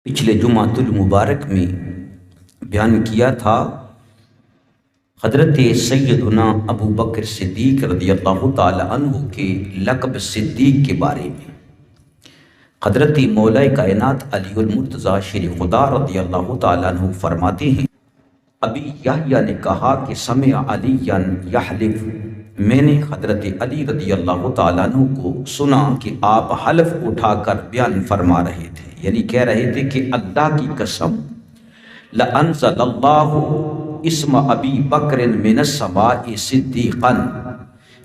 پچھلے جمعۃ المبارک میں بیان کیا تھا حضرت سیدنا ابو بکر صدیق رضی اللہ تعالی عنہ کے لقب صدیق کے بارے میں۔ حضرت مولا کائنات علی المرتضیٰ شیر خدا رضی اللہ تعالی عنہ فرماتے ہیں، ابی یحییٰ نے کہا کہ سمع علی یحلف، میں نے حضرت علی رضی اللہ تعالیٰ عنہ کو سنا کہ آپ حلف اٹھا کر بیان فرما رہے تھے، یعنی کہہ رہے تھے کہ اللہ کی قسم لَأَنزَلَ اللَّهُ اسم ابی بکر من السماء صدیقا،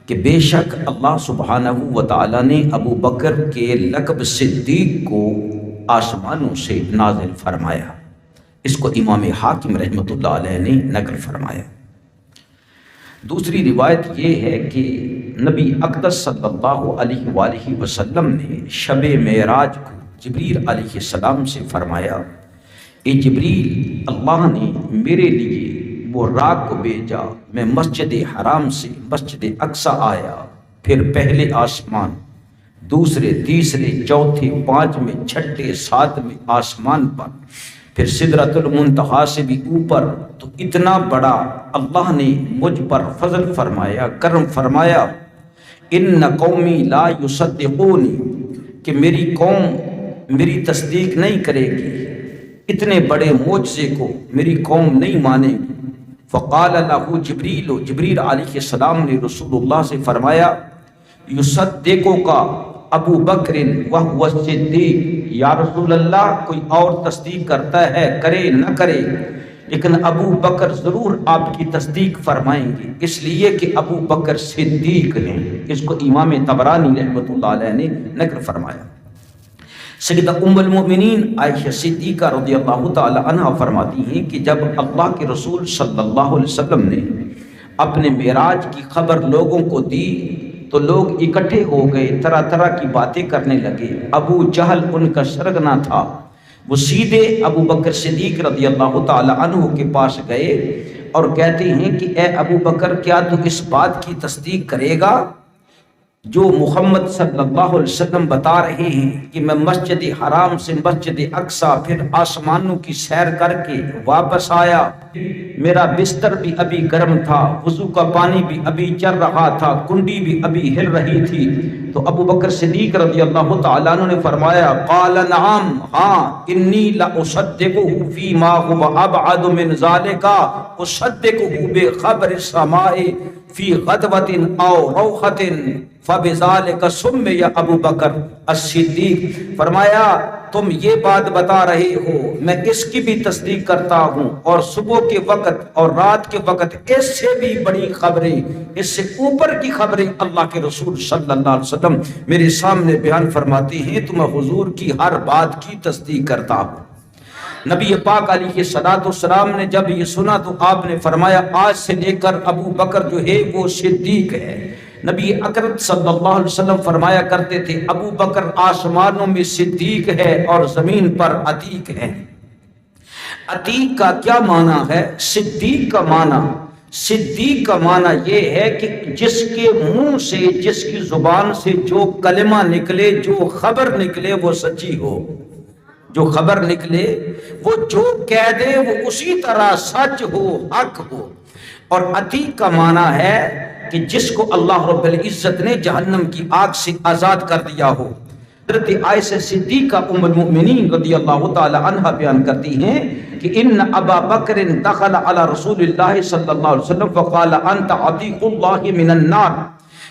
کہ بے شک اللہ سبحانہ و تعالیٰ نے ابو بکر کے لقب صدیق کو آسمانوں سے نازل فرمایا۔ اس کو امام حاکم رحمۃ اللہ علیہ نے نقل فرمایا۔ دوسری روایت یہ ہے کہ نبی اقدس صلی اللہ علیہ وآلہ وسلم نے شب معراج کو جبریل علیہ السلام سے فرمایا، اے جبریل، اللہ نے میرے لیے وہ راہ کو بھیجا، میں مسجد حرام سے مسجد اقصیٰ آیا، پھر پہلے آسمان، دوسرے، تیسرے، چوتھے، پانچویں، چھٹے، ساتویں آسمان پر، پھر سدرۃ المنتہا سے بھی اوپر، تو اتنا بڑا اللہ نے مجھ پر فضل فرمایا، کرم فرمایا، ان قومی لا یصدقونی، کہ میری قوم میری تصدیق نہیں کرے گی، اتنے بڑے معجزے کو میری قوم نہیں مانے گی۔ فقال له جبریل، جبریل علیہ السلام نے رسول اللہ سے فرمایا، یصدقو کا ابو بکر وہو الصدیق، یا رسول اللہ، کوئی اور تصدیق کرتا ہے کرے نہ کرے، لیکن ابو بکر ضرور آپ کی تصدیق فرمائیں گے، اس لیے کہ ابو بکر صدیق ہیں۔ اس کو امام طبرانی رحمۃ اللہ علیہ نے نقل فرمایا۔ سیدہ ام المؤمنین عائشہ صدیقہ رضی اللہ تعالی عنہ فرماتی ہیں کہ جب اللہ کے رسول صلی اللہ علیہ وسلم نے اپنے معراج کی خبر لوگوں کو دی تو لوگ اکٹھے ہو گئے، طرح طرح کی باتیں کرنے لگے۔ ابو جہل ان کا سرگنا تھا، وہ سیدھے ابو بکر صدیق رضی اللہ تعالی عنہ کے پاس گئے اور کہتے ہیں کہ اے ابو بکر، کیا تو اس بات کی تصدیق کرے گا جو محمد صلی اللہ علیہ وسلم بتا رہے ہیں کہ میں مسجد حرام سے مسجد اقصیٰ پھر آسمانوں کی سیر کر کے واپس آیا، میرا بستر بھی ابھی گرم تھا، وضو کا پانی بھی ابھی چل رہا تھا، کنڈی بھی ابھی ہل رہی تھی؟ تو ابو بکر صدیق رضی اللہ تعالیٰ عنہ نے فرمایا، قال نعم، ہاں، انی لأصدقہ فیما هو ابعد من ذالک، اصدقہ بخبر السماء فی غدوۃ او روحۃ فبذالک سمی ابو بکر الصدیق۔ فرمایا تم یہ بات بتا رہے ہو، میں اس کی بھی تصدیق کرتا ہوں، اور صبح کے وقت اور رات کے وقت اس سے بھی بڑی خبریں، اس سے اوپر کی خبریں اللہ کے رسول صلی اللہ علیہ وسلم میرے سامنے بیان فرماتے ہیں، تو میں حضور کی ہر بات کی تصدیق کرتا ہوں۔ نبی پاک علیہ الصلوۃ والسلام نے جب یہ سنا تو آپ نے فرمایا، آج سے لے کر ابو بکر جو ہے وہ صدیق ہے۔ نبی اکرم صلی اللہ علیہ وسلم فرمایا کرتے تھے، ابو بکر آسمانوں میں صدیق ہے اور زمین پر عتیق ہے۔ عتیق کا کیا معنی ہے؟ صدیق کا معنی، صدیق کا معنی یہ ہے کہ جس کے منہ سے، جس کی زبان سے جو کلمہ نکلے، جو خبر نکلے وہ سچی ہو، جو خبر نکلے وہ جو کہہ دے وہ اسی طرح سچ ہو، حق ہو۔ اور عتیق کا معنی ہے کہ جس کو اللہ رب العزت نے جہنم کی آگ سے آزاد کر دیا ہو۔ حضرت عائشہ صدیقہ ام المؤمنین رضی اللہ تعالی عنہ بیان کرتی ہیں کہ ان ابا بکر دخل علی رسول اللہ صلی اللہ علیہ وسلم فقال انت عتیق اللہ من النار،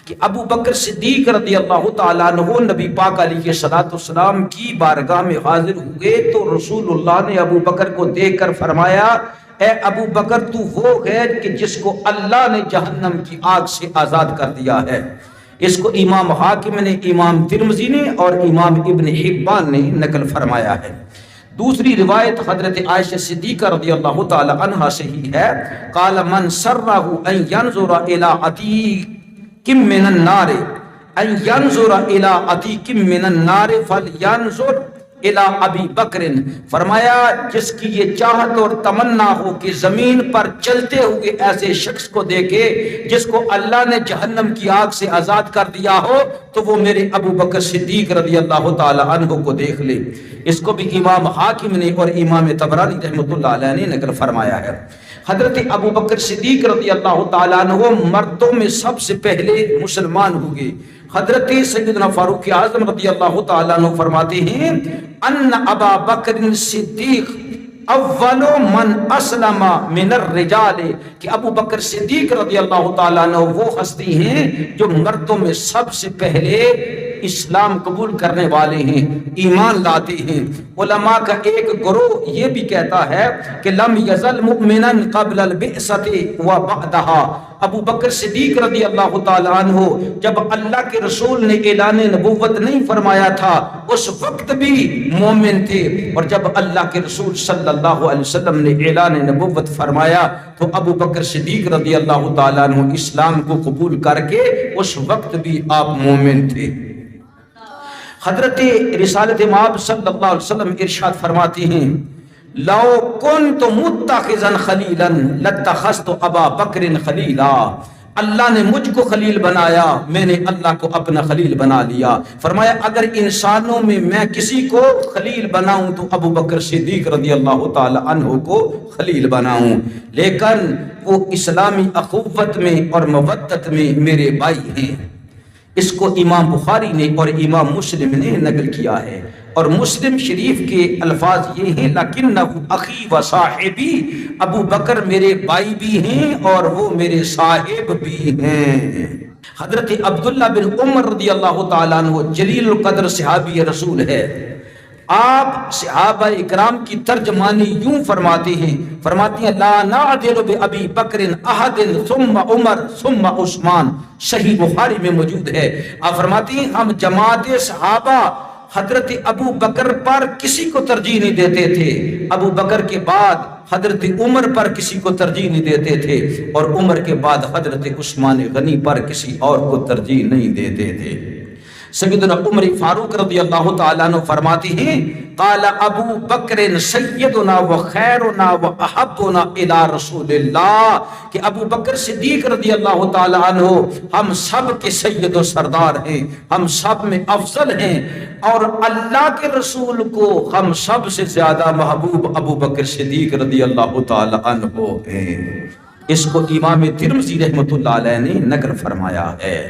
کہ ابو بکر صدیق رضی اللہ تعالیٰ عنہ نبی پاک علیہ الصلوۃ والسلام کی بارگاہ میں حاضر ہوئے تو رسول اللہ نے ابو بکر کو دیکھ کر فرمایا، اے ابو بکر، تو وہ ہے کہ جس کو اللہ نے جہنم کی آگ سے آزاد کر دیا ہے۔ اس کو امام حاکم نے، امام ترمذی نے اور امام ابن حبان نے نقل فرمایا ہے۔ دوسری روایت حضرت عائشہ صدیقہ رضی اللہ تعالی عنہا سے ہی ہے، قال من سرہ ان ينظر الى عتیق من النار ان ينظر الى عتیق من النار فلینظر الی ابی بکر، فرمایا جس کی یہ چاہت اور تمنا ہو کہ زمین پر چلتے ہوئے ایسے شخص کو دیکھے جس کو اللہ نے جہنم کی آگ سے آزاد کر دیا ہو تو وہ میرے ابو بکر صدیق رضی اللہ تعالی عنہ کو دیکھ لے۔ اس کو بھی امام حاکم نے اور امام طبرانی رحمۃ اللہ علیہ نے نقل فرمایا ہے۔ حضرت ابو بکر صدیق رضی اللہ تعالیٰ عنہ مردوں میں سب سے پہلے مسلمان ہوئے۔ حضرت سیدنا فاروق اعظم رضی اللہ تعالیٰ عنہ فرماتے ہیں ان ابا بکر صدیق اول من اسلم من الرجال، کہ ابو بکر صدیق رضی اللہ تعالیٰ عنہ وہ ہستی ہیں جو مردوں میں سب سے پہلے اسلام قبول کرنے والے ہیں، ایمان لاتے ہیں۔ علماء کا ایک گروہ یہ بھی کہتا ہے کہ لم یزل مؤمنا قبل البعثۃ و بعدها، ابو بکر صدیق رضی اللہ تعالیٰ عنہ جب اللہ کے رسول نے اعلان نبوت نہیں فرمایا تھا اس وقت بھی مومن تھے، اور جب اللہ کے رسول صلی اللہ علیہ وسلم نے اعلان نبوت فرمایا تو ابو بکر صدیق رضی اللہ تعالیٰ عنہ اسلام کو قبول کر کے اس وقت بھی آپ مومن تھے۔ حضرت رسالت مآب صلی اللہ علیہ وسلم ارشاد فرماتے ہیں لو کنت متخذا خلیلا لاتخذت ابا بکر خلیلا، اللہ نے مجھ کو خلیل بنایا، میں نے اللہ کو اپنا خلیل بنا لیا۔ فرمایا اگر انسانوں میں میں کسی کو خلیل بناؤں تو ابو بکر صدیق رضی اللہ تعالی عنہ کو خلیل بناؤں، لیکن وہ اسلامی اخوت میں اور مودت میں میرے بھائی ہیں۔ اس کو امام بخاری نے اور امام مسلم نے نقل کیا ہے، اور مسلم شریف کے الفاظ یہ ہیں لکنہ اخی و صاحبی، ابو بکر میرے بھائی بھی ہیں اور وہ میرے صاحب بھی ہیں۔ حضرت عبداللہ بن عمر رضی اللہ تعالیٰ عنہ جلیل القدر صحابی رسول ہے، آپ صحابہ اکرام کی ترجمانی یوں فرماتے ہیں لا نعدل بأبی بکر احد ثم عمر ثم عثمان، صحیح بخاری میں موجود ہے۔ آپ فرماتے ہیں ہم جماعت صحابہ حضرت ابو بکر پر کسی کو ترجیح نہیں دیتے تھے، ابو بکر کے بعد حضرت عمر پر کسی کو ترجیح نہیں دیتے تھے، اور عمر کے بعد حضرت عثمان غنی پر کسی اور کو ترجیح نہیں دیتے تھے۔ سیدنا عمر فاروق رضی اللہ تعالیٰ عنہ فرماتے ہیں قال ابو بکر سیدنا و خیرنا و احبنا الی رسول اللہ، کہ ابو بکر صدیق رضی اللہ تعالیٰ عنہ ہم سب کے سید و سردار ہیں، ہم سب میں افضل ہیں، اور اللہ کے رسول کو ہم سب سے زیادہ محبوب ابو بکر صدیق رضی اللہ تعالیٰ عنہ ہیں۔ اس کو امام ترمذی رحمۃ اللہ علیہ نے نقل فرمایا ہے۔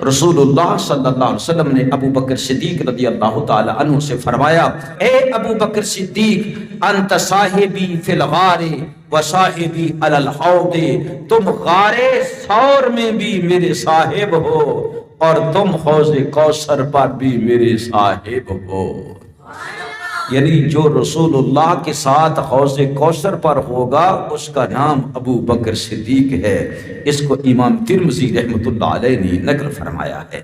رسول اللہ صلی اللہ علیہ وسلم نے ابو بکر صدیق رضی اللہ تعالی عنہ سے فرمایا اے ابو بکر صدیق انت صاحبی فی الغار و صاحبی علی الحوض، تم غار ثور میں بھی میرے صاحب ہو اور تم حوض کوثر پر بھی میرے صاحب ہو۔ یعنی جو رسول اللہ کے ساتھ حوض کوثر پر ہوگا اس کا نام ابو بکر صدیق ہے۔ اس کو امام ترمذی رحمۃ اللہ علیہ نے نقل فرمایا ہے۔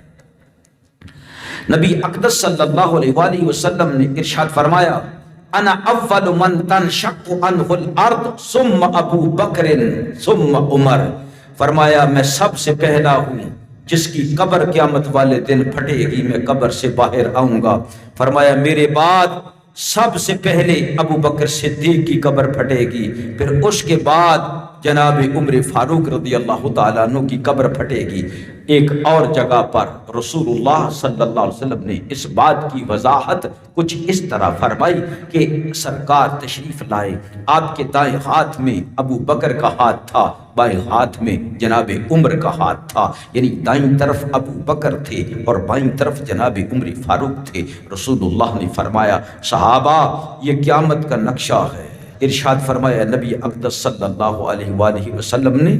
نبی اقدس صلی اللہ علیہ وآلہ وسلم نے ارشاد فرمایا انا اول من تنشق عنہ الارض ثم ابو بکر ثم عمر، فرمایا میں سب سے پہلا ہوں جس کی قبر قیامت والے دن پھٹے گی، میں قبر سے باہر آؤں گا۔ فرمایا میرے بعد سب سے پہلے ابو بکر صدیق کی قبر پھٹے گی، پھر اس کے بعد جناب عمر فاروق رضی اللہ تعالیٰ عنہ کی قبر پھٹے گی۔ ایک اور جگہ پر رسول اللہ صلی اللہ علیہ وسلم نے اس بات کی وضاحت کچھ اس طرح فرمائی کہ سرکار تشریف لائے، آپ کے دائیں ہاتھ میں ابو بکر کا ہاتھ تھا، بائیں ہاتھ میں جناب عمر کا ہاتھ تھا، یعنی دائیں طرف ابو بکر تھے اور بائیں طرف جناب عمر فاروق تھے۔ رسول اللہ نے فرمایا صحابہ یہ قیامت کا نقشہ ہے۔ ارشاد فرمایا نبی اقدس صلی اللہ علیہ وآلہ وسلم نے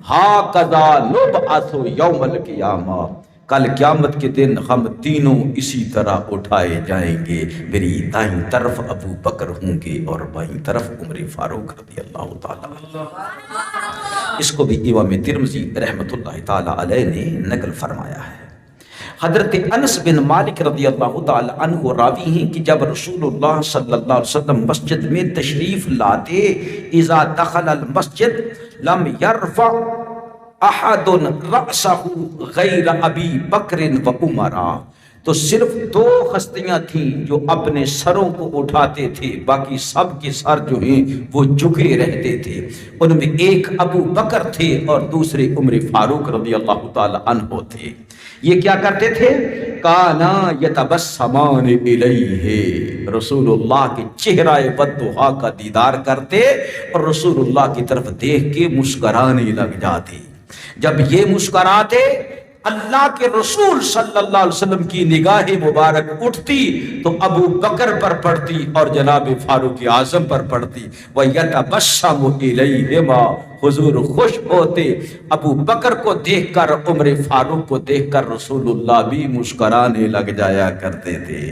ہاکذا نبعث یوم القیامہ، کل قیامت کے دن ہم تینوں اسی طرح اٹھائے جائیں گے، میری دائیں طرف ابو بکر ہوں گے اور بائیں طرف عمر فاروق رضی اللہ تعالیٰ عنہ۔ اس کو بھی امام ترمذی رحمۃ اللہ تعالیٰ علیہ نے نقل فرمایا ہے۔ حضرت انس بن مالک رضی اللہ تعالی عنہ راوی ہیں کہ جب رسول اللہ صلی اللہ علیہ وسلم مسجد میں تشریف لاتے اذا دخل المسجد لم يرفع احد رأسه غیر ابی بکر و عمر، تو صرف 2 ہستیاں تھیں جو اپنے سروں کو اٹھاتے تھے، باقی سب کے سر جو ہیں وہ جھکے رہتے تھے۔ ان میں ایک ابو بکر تھے اور دوسرے عمر فاروق رضی اللہ تعالی عنہ تھے۔ یہ کیا کرتے تھے؟ کانا یتبسمان الیہ، رسول اللہ کے چہرہ بددعا کا دیدار کرتے اور رسول اللہ کی طرف دیکھ کے مسکرانے لگ جاتے۔ جب یہ مسکراتے اللہ کے رسول صلی اللہ علیہ وسلم کی نگاہ مبارک اٹھتی تو ابو بکر پر پڑتی اور جناب فاروق اعظم پر پڑتی۔ وَيَتَبَسَّمُ إِلَيْهِمَا، حضور خوش ہوتے ابو بکر کو دیکھ کر، عمر فاروق کو دیکھ کر رسول اللہ بھی مسکرانے لگ جایا کرتے تھے۔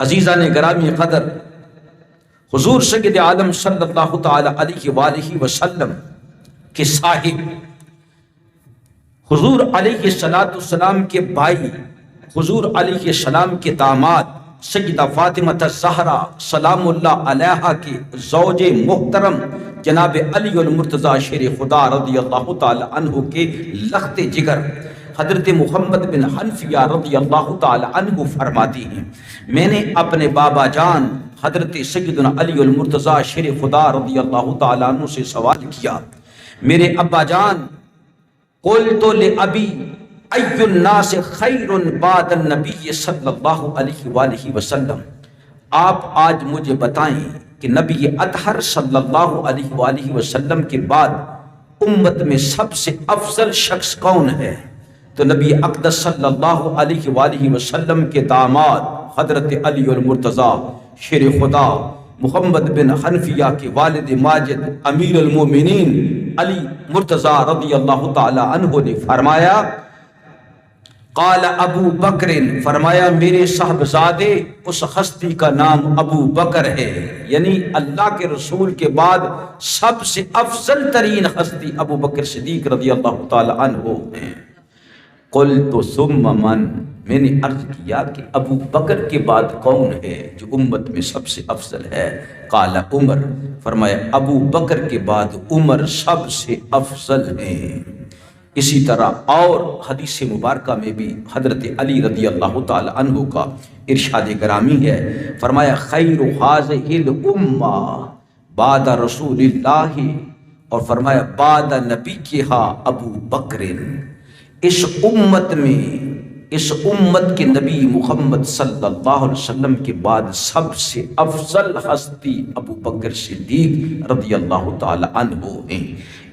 عزیزان گرامی قدر، حضور سید عالم صلی اللہ تعالی علیہ وآلہ وسلم کے صاحب، حضور علیہ السلام کے بھائی، حضور علیہ السلام کے داماد سیدہ فاطمہ الزہرا سلام اللہ علیہا کے زوج محترم جناب علی المرتضیٰ شیر خدا رضی اللہ تعالی عنہ کے لخت جگر حضرت محمد بن حنفیہ رضی اللہ تعالی عنہ فرماتی ہیں، میں نے اپنے بابا جان حضرت سیدنا علی المرتضیٰ شیر خدا رضی اللہ تعالی عنہ سے سوال کیا، میرے ابا جان، قلت لأبی ای الناس خیر بعد النبی صلی اللہ علیہ وآلہ وسلم، آپ آج مجھے بتائیں کہ نبی اطہر صلی اللہ علیہ وآلہ وسلم کے بعد امت میں سب سے افضل شخص کون ہے؟ تو نبی اقدس صلی اللہ علیہ وآلہ وسلم کے داماد حضرت علی المرتضیٰ شیر خدا محمد بن حنفیہ کے والد ماجد امیر المومنین علی مرتضیٰ رضی اللہ تعالی عنہ نے فرمایا، قال ابو بکر، فرمایا میرے صاحبزادے اس ہستی کا نام ابو بکر ہے، یعنی اللہ کے رسول کے بعد سب سے افضل ترین ہستی ابو بکر صدیق رضی اللہ تعالی عنہ ہیں۔ قلت ثم من، میں نے عرض کیا کہ ابو بکر کے بعد کون ہے جو امت میں سب سے افضل ہے؟ قال عمر، فرمایا ابو بکر کے بعد عمر سب سے افضل ہیں۔ اسی طرح اور حدیث مبارکہ میں بھی حضرت علی رضی اللہ تعالی عنہ کا ارشاد گرامی ہے، فرمایا خیر هذه الامہ بعد رسول اللہ، اور فرمایا بعد نبی کہا ابو بکر، اس امت میں، اس امت کے نبی محمد صلی اللہ علیہ وسلم کے بعد سب سے افضل ہستی ابو بکر صدیق رضی اللہ تعالی عنہ ہیں۔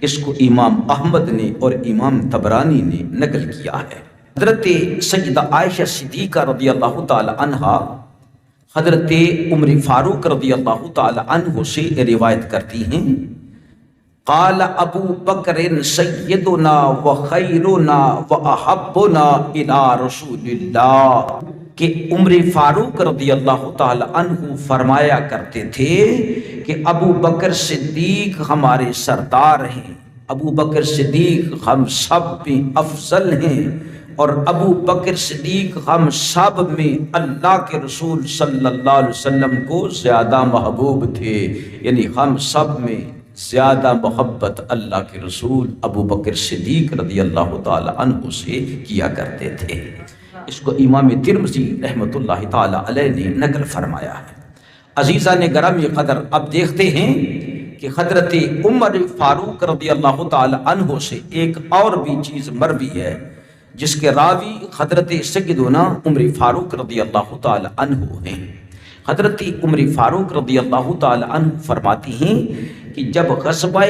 اس کو امام احمد نے اور امام طبرانی نے نقل کیا ہے۔ حضرت سیدہ عائشہ صدیقہ رضی اللہ تعالی عنہا حضرت عمر فاروق رضی اللہ تعالی عنہ سے روایت کرتی ہیں، قال ابو بکر سیدنا و خیرنا و احبنا الی رسول اللہ، کہ عمر فاروق رضی اللہ تعالی عنہ فرمایا کرتے تھے کہ ابو بکر صدیق ہمارے سردار ہیں، ابو بکر صدیق ہم سب میں افضل ہیں، اور ابو بکر صدیق ہم سب میں اللہ کے رسول صلی اللہ علیہ وسلم کو زیادہ محبوب تھے، یعنی ہم سب میں زیادہ محبت اللہ کے رسول ابو بکر صدیق رضی اللہ تعالی عنہ سے کیا کرتے تھے۔ اس کو امام ترمذی رحمۃ اللہ تعالی علیہ نے نقل فرمایا ہے۔ عزیزان گرامی قدر، اب دیکھتے ہیں کہ حضرت عمر فاروق رضی اللہ تعالی عنہ سے ایک اور بھی چیز مروی ہے جس کے راوی حضرت سیدنا عمر فاروق رضی اللہ تعالی عنہ ہیں۔ حضرت عمر فاروق رضی اللہ تعالی عنہ فرماتی ہیں کہ جب غزوہ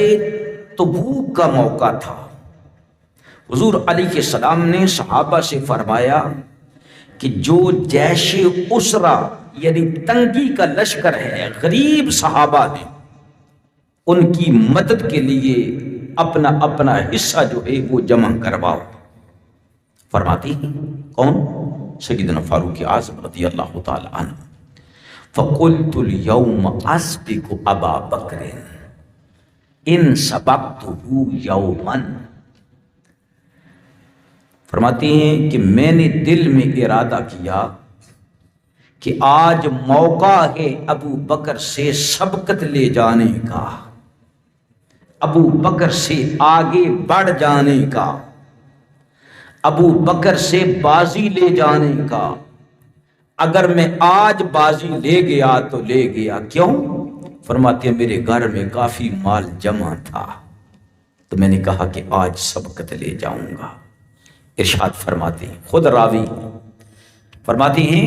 تبوک کا موقع تھا، حضور علیہ السلام نے صحابہ سے فرمایا کہ جو جیش اسرا یعنی تنگی کا لشکر ہے، غریب صحابہ ہیں، ان کی مدد کے لیے اپنا اپنا حصہ جو ہے وہ جمع کرواؤ۔ فرماتی ہیں کون؟ سیدنا فاروق اعظم رضی اللہ تعالی عنہ۔ فقلت اليوم اسبق ابا بکر ان سبقته یوما، فرماتی ہیں کہ میں نے دل میں ارادہ کیا کہ آج موقع ہے ابو بکر سے سبقت لے جانے کا، ابو بکر سے آگے بڑھ جانے کا۔ ابو بکر سے بازی لے جانے کا، اگر میں آج بازی لے گیا تو لے گیا، کیوں؟ فرماتے ہیں میرے گھر میں کافی مال جمع تھا تو میں نے کہا کہ آج سبقت لے جاؤں گا۔ ارشاد فرماتے ہیں، خود راوی فرماتے ہیں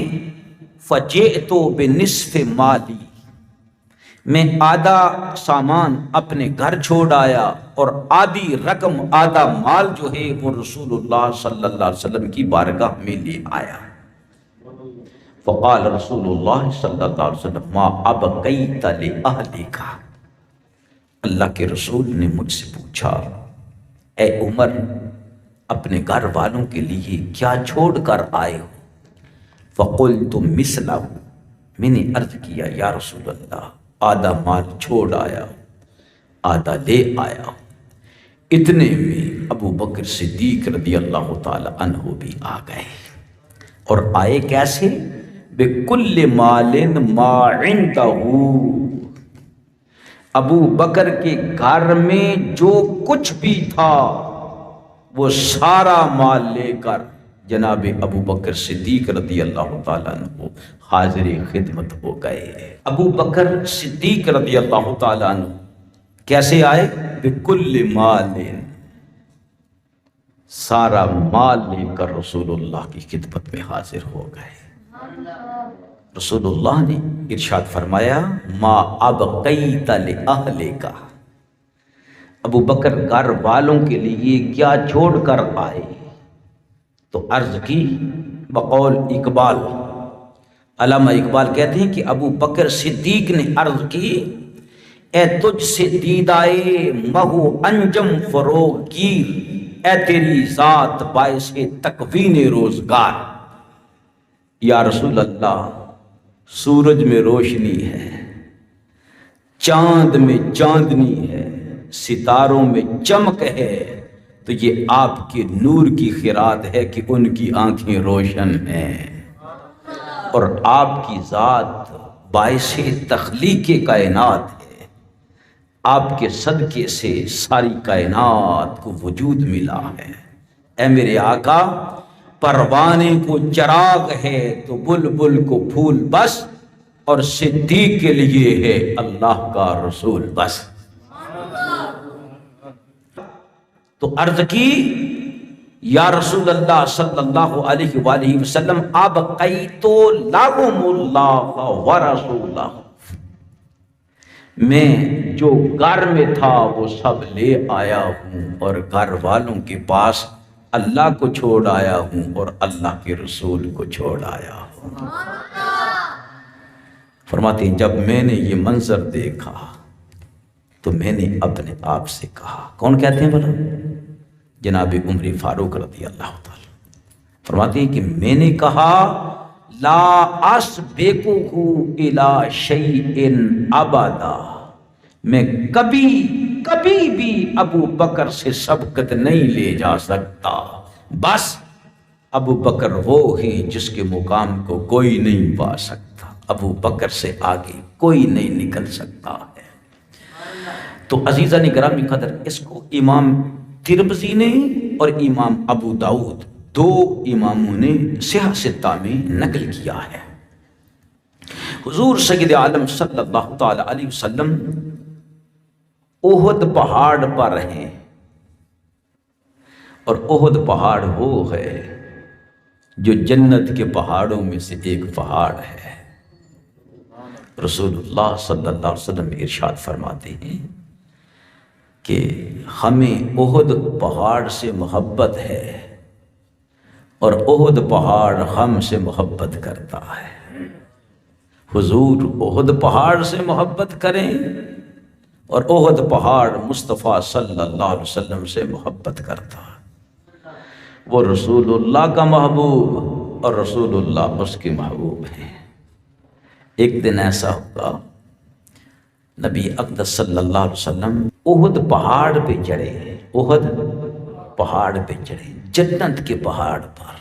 فجئت بنصف مالی، میں آدھا سامان اپنے گھر چھوڑ آیا اور آدھی رقم، آدھا مال جو ہے وہ رسول اللہ صلی اللہ علیہ وسلم کی بارگاہ میں لے آیا۔ فقال رسول اللہ صلی اللہ علیہ وسلم ما ابقیت لأہلک، اللہ کے رسول نے مجھ سے پوچھا اے عمر اپنے گھر والوں کے لیے کیا چھوڑ کر آئے ہو؟ فقلت مثلہ، میں نے عرض کیا یا رسول اللہ آدھا مال چھوڑ آیا، آدھا لے آیا۔ اتنے میں ابو بکر صدیق رضی اللہ تعالی عنہ بھی آ گئے، اور آئے کیسے؟ بِكُلِّ مَالٍ مَا عِنْدَهُ، ابو بکر کے گھر میں جو کچھ بھی تھا وہ سارا مال لے کر جناب ابو بکر صدیق رضی اللہ تعالیٰ عنہ حاضر خدمت ہو گئے۔ ابو بکر صدیق رضی اللہ تعالیٰ عنہ کیسے آئے؟ بِكُلِّ مَالٍ، سارا مال لے کر رسول اللہ کی خدمت میں حاضر ہو گئے۔ رسول اللہ نے ارشاد فرمایا ما ابقیت لأہلک، ابو بکر گھر والوں کے لیے کیا چھوڑ کر آئے؟ تو عرض کی بقول اقبال، علامہ اقبال کہتے ہیں کہ ابو بکر صدیق نے عرض کی اے تجھ سے دیدائے مہو انجم فروغ گیر، اے تیری ذات باعث تکوین روزگار۔ یا رسول اللہ سورج میں روشنی ہے، چاند میں چاندنی ہے، ستاروں میں چمک ہے، تو یہ آپ کے نور کی خیرات ہے کہ ان کی آنکھیں روشن ہیں، اور آپ کی ذات باعث تخلیق کائنات ہے، آپ کے صدقے سے ساری کائنات کو وجود ملا ہے۔ اے میرے آقا پروانے کو چراغ ہے تو بلبل کو پھول بس، اور صدیق کے لیے ہے اللہ کا رسول بس۔ تو عرض کی یا رسول اللہ صلی اللہ علیہ وآلہ وسلم ابقیت لهم اللہ ورسولہ، میں جو گھر میں تھا وہ سب لے آیا ہوں، اور گھر والوں کے پاس اللہ کو چھوڑ آیا ہوں اور اللہ کے رسول کو چھوڑ آیا ہوں۔ فرماتے ہیں جب میں نے یہ منظر دیکھا تو میں نے اپنے آپ سے کہا، کون کہتے ہیں بھلا؟ جناب عمر فاروق رضی اللہ تعالی۔ فرماتے ہیں کہ میں نے کہا لا اسبقہ الی شیء ابدا، میں کبھی بھی ابو بکر سے سبقت نہیں لے جا سکتا، بس ابو بکر وہ ہیں جس کے مقام کو کوئی نہیں پا سکتا، ابو بکر سے آگے کوئی نہیں نکل سکتا ہے۔ تو عزیزان گرامی قدر، اس کو امام ترمذی نے اور امام ابو داؤد دو اماموں نے صحیح ستہ میں نقل کیا ہے۔ حضور سید عالم صلی اللہ تعالی علیہ وسلم احد پہاڑ پر ہیں، اور احد پہاڑ وہ ہے جو جنت کے پہاڑوں میں سے ایک پہاڑ ہے۔ رسول اللہ صلی اللہ علیہ وسلم ارشاد فرماتے ہیں کہ ہمیں احد پہاڑ سے محبت ہے، اور احد پہاڑ ہم سے محبت کرتا ہے۔ حضور احد پہاڑ سے محبت کریں، اور احد پہاڑ مصطفیٰ صلی اللہ علیہ وسلم سے محبت کرتا ہے۔ وہ رسول اللہ کا محبوب اور رسول اللہ اس کے محبوب ہیں۔ ایک دن ایسا ہوگا نبی اقدس صلی اللہ علیہ وسلم احد پہاڑ پہ چڑھے، احد پہاڑ پہ چڑھے، جنت کے پہاڑ پر۔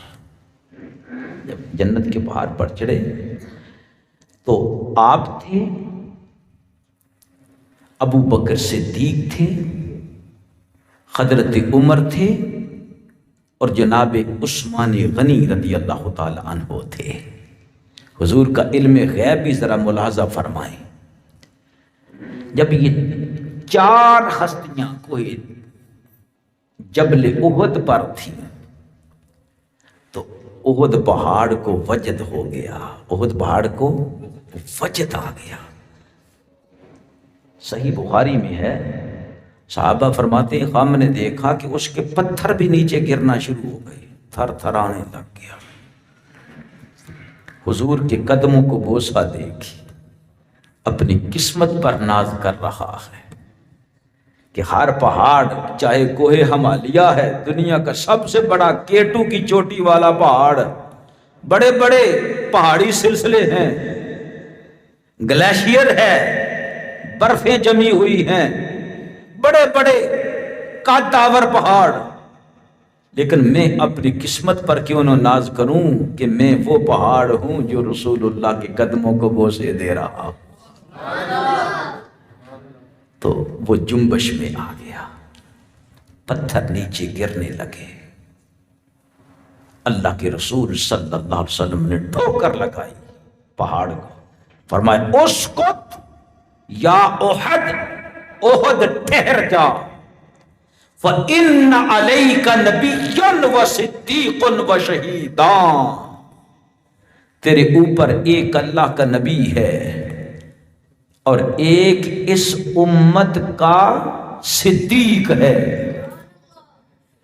جب جنت کے پہاڑ پر چڑھے تو آپ تھے، ابو بکر صدیق تھے، حضرت عمر تھے، اور جناب عثمان غنی رضی اللہ تعالی عنہ تھے۔ حضور کا علم غیب بھی ذرا ملاحظہ فرمائیں۔ جب یہ 4 ہستیاں کوئی جبل احد پر تھیں تو احد پہاڑ کو وجد ہو گیا، احد پہاڑ کو وجد آ گیا۔ صحیح بخاری میں ہے، صحابہ فرماتے ہیں ہم نے دیکھا کہ اس کے پتھر بھی نیچے گرنا شروع ہو گئے، تھر تھرانے لگ گیا۔ حضور کے قدموں کو بوسہ دے کے اپنی قسمت پر ناز کر رہا ہے کہ ہر پہاڑ، چاہے کوہ ہمالیہ ہے، دنیا کا سب سے بڑا کیٹو کی چوٹی والا پہاڑ، بڑے بڑے پہاڑی سلسلے ہیں، گلیشیئر ہے، برفیں جمی ہوئی ہیں، بڑے بڑے قد آور پہاڑ، لیکن میں اپنی قسمت پر کیوں نہ ناز کروں کہ میں وہ پہاڑ ہوں جو رسول اللہ کے قدموں کو بوسے دے رہا ہوں۔ تو وہ جنبش میں آ گیا، پتھر نیچے گرنے لگے۔ اللہ کے رسول صلی اللہ علیہ وسلم نے ٹھوکر لگائی پہاڑ کو، فرمایا اسکت یا احد، احد ٹھہر جا، فَإِنَّ عَلَيْكَ نَبِيٌّ وَصِدِّيقٌ وَشَهِيدًا، تیرے اوپر ایک اللہ کا نبی ہے اور ایک اس امت کا صدیق ہے،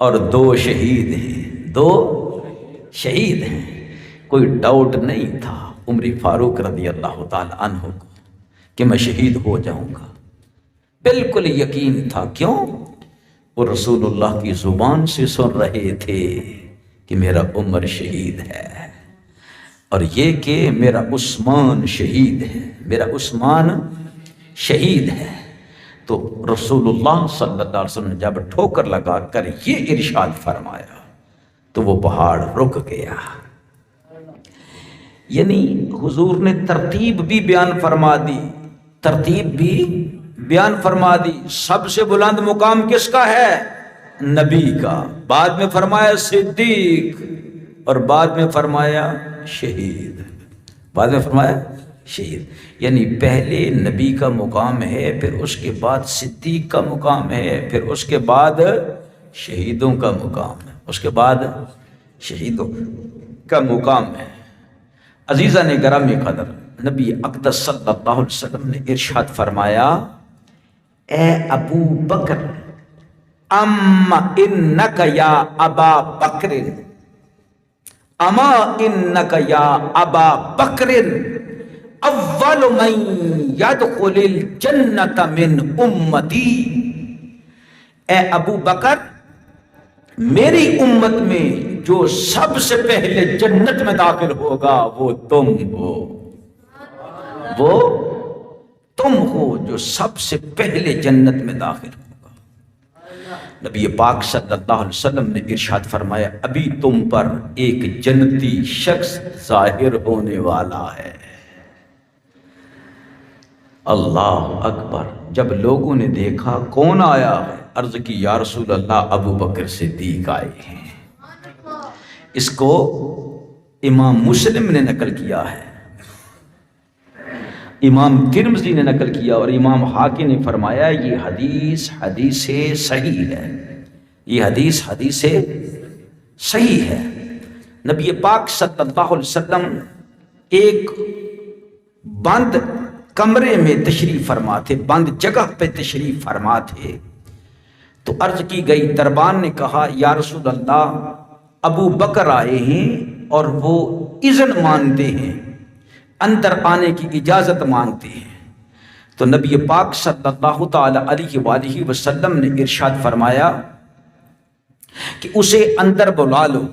اور 2 شہید ہیں، 2 شہید ہیں۔ کوئی ڈاؤٹ نہیں تھا عمر فاروق رضی اللہ تعالی عنہ کو کہ میں شہید ہو جاؤں گا، بالکل یقین تھا۔ کیوں؟ وہ رسول اللہ کی زبان سے سن رہے تھے کہ میرا عمر شہید ہے، اور یہ کہ میرا عثمان شہید ہے، میرا عثمان شہید ہے۔ تو رسول اللہ صلی اللہ علیہ وسلم نے جب ٹھوکر لگا کر یہ ارشاد فرمایا تو وہ پہاڑ رک گیا۔ یعنی حضور نے ترتیب بھی بیان فرما دی، ترتیب بھی بیان فرما دی۔ سب سے بلند مقام کس کا ہے؟ نبی کا، بعد میں فرمایا صدیق، اور بعد میں فرمایا شہید، بعد میں فرمایا شہید۔ یعنی پہلے نبی کا مقام ہے، پھر اس کے بعد صدیق کا مقام ہے، پھر اس کے بعد شہیدوں کا مقام ہے، اس کے بعد شہیدوں کا مقام ہے۔ عزیزہ نے گرامی قدر، نبی اقدس صلی اللہ علیہ وسلم نے ارشاد فرمایا، اے ابو بکر، اما انک یا ابا بکر، اما انک یا ابا بکر اول من یدخل الجنت من امتی، اے ابو بکر، میری امت میں جو سب سے پہلے جنت میں داخل ہوگا وہ تم ہو، وہ تم ہو جو سب سے پہلے جنت میں داخل ہوگا۔ نبی پاک صلی اللہ علیہ وسلم نے ارشاد فرمایا، ابھی تم پر ایک جنتی شخص ظاہر ہونے والا ہے۔ اللہ اکبر۔ جب لوگوں نے دیکھا کون آیا ہے، عرض کی یا رسول اللہ ابو بکر صدیق آئے ہیں۔ اس کو امام مسلم نے نقل کیا ہے، امام ترمذی نے نقل کیا، اور امام حاکم نے فرمایا یہ حدیث صحیح ہے، یہ حدیث صحیح ہے۔ نبی پاک صلی اللہ علیہ وسلم ایک بند کمرے میں تشریف فرما تھے، بند جگہ پہ تشریف فرما تھے، تو عرض کی گئی، دربان نے کہا یا رسول اللہ ابو بکر آئے ہیں اور وہ اذن مانگتے ہیں، اندر آنے کی اجازت مانگتے ہیں۔ تو نبی پاک صلی اللہ تعالی علیہ وآلہ وسلم نے ارشاد فرمایا کہ اسے اندر بلا لو۔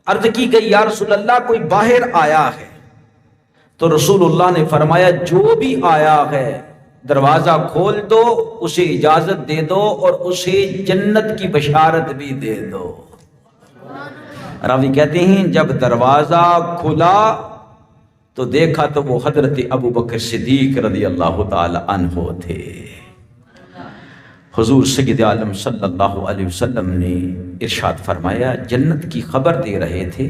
عرض کی گئی یا رسول اللہ کوئی باہر آیا ہے؟ تو رسول اللہ نے فرمایا جو بھی آیا ہے دروازہ کھول دو، اسے اجازت دے دو اور اسے جنت کی بشارت بھی دے دو۔ راوی کہتے ہیں جب دروازہ کھلا تو دیکھا تو وہ حضرت ابو بکر صدیق رضی اللہ تعالی عنہ تھے۔ حضور سید عالم صلی اللہ علیہ وسلم نے ارشاد فرمایا، جنت کی خبر دے رہے تھے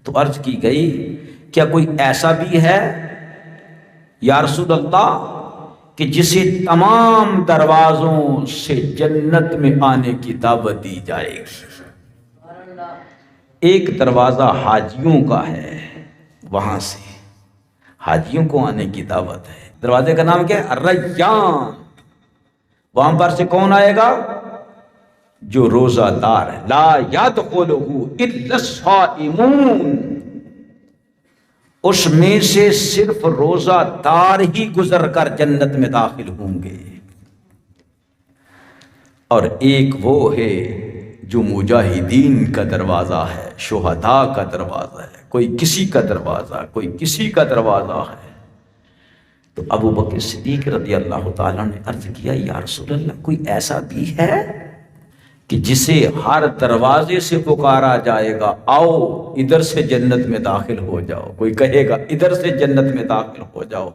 تو عرض کی گئی کیا کوئی ایسا بھی ہے یا رسول اللہ کہ جسے تمام دروازوں سے جنت میں آنے کی دعوت دی جائے گی؟ ایک دروازہ حاجیوں کا ہے، وہاں سے حاجیوں کو آنے کی دعوت ہے۔ دروازے کا نام کیا ہے؟ الریان۔ وہاں پر سے کون آئے گا؟ جو روزہ دار ہے۔ لا یدخلہ الا الصائمون، اس میں سے صرف روزہ دار ہی گزر کر جنت میں داخل ہوں گے۔ اور ایک وہ ہے جو مجاہدین کا دروازہ ہے، شہداء کا دروازہ ہے، کوئی کسی کا دروازہ، کوئی کسی کا دروازہ ہے۔ تو ابو بکر صدیق رضی اللہ تعالیٰ نے عرض کیا، یا رسول اللہ کوئی ایسا بھی ہے کہ جسے ہر دروازے سے پکارا جائے گا، آؤ ادھر سے جنت میں داخل ہو جاؤ، کوئی کہے گا ادھر سے جنت میں داخل ہو جاؤ؟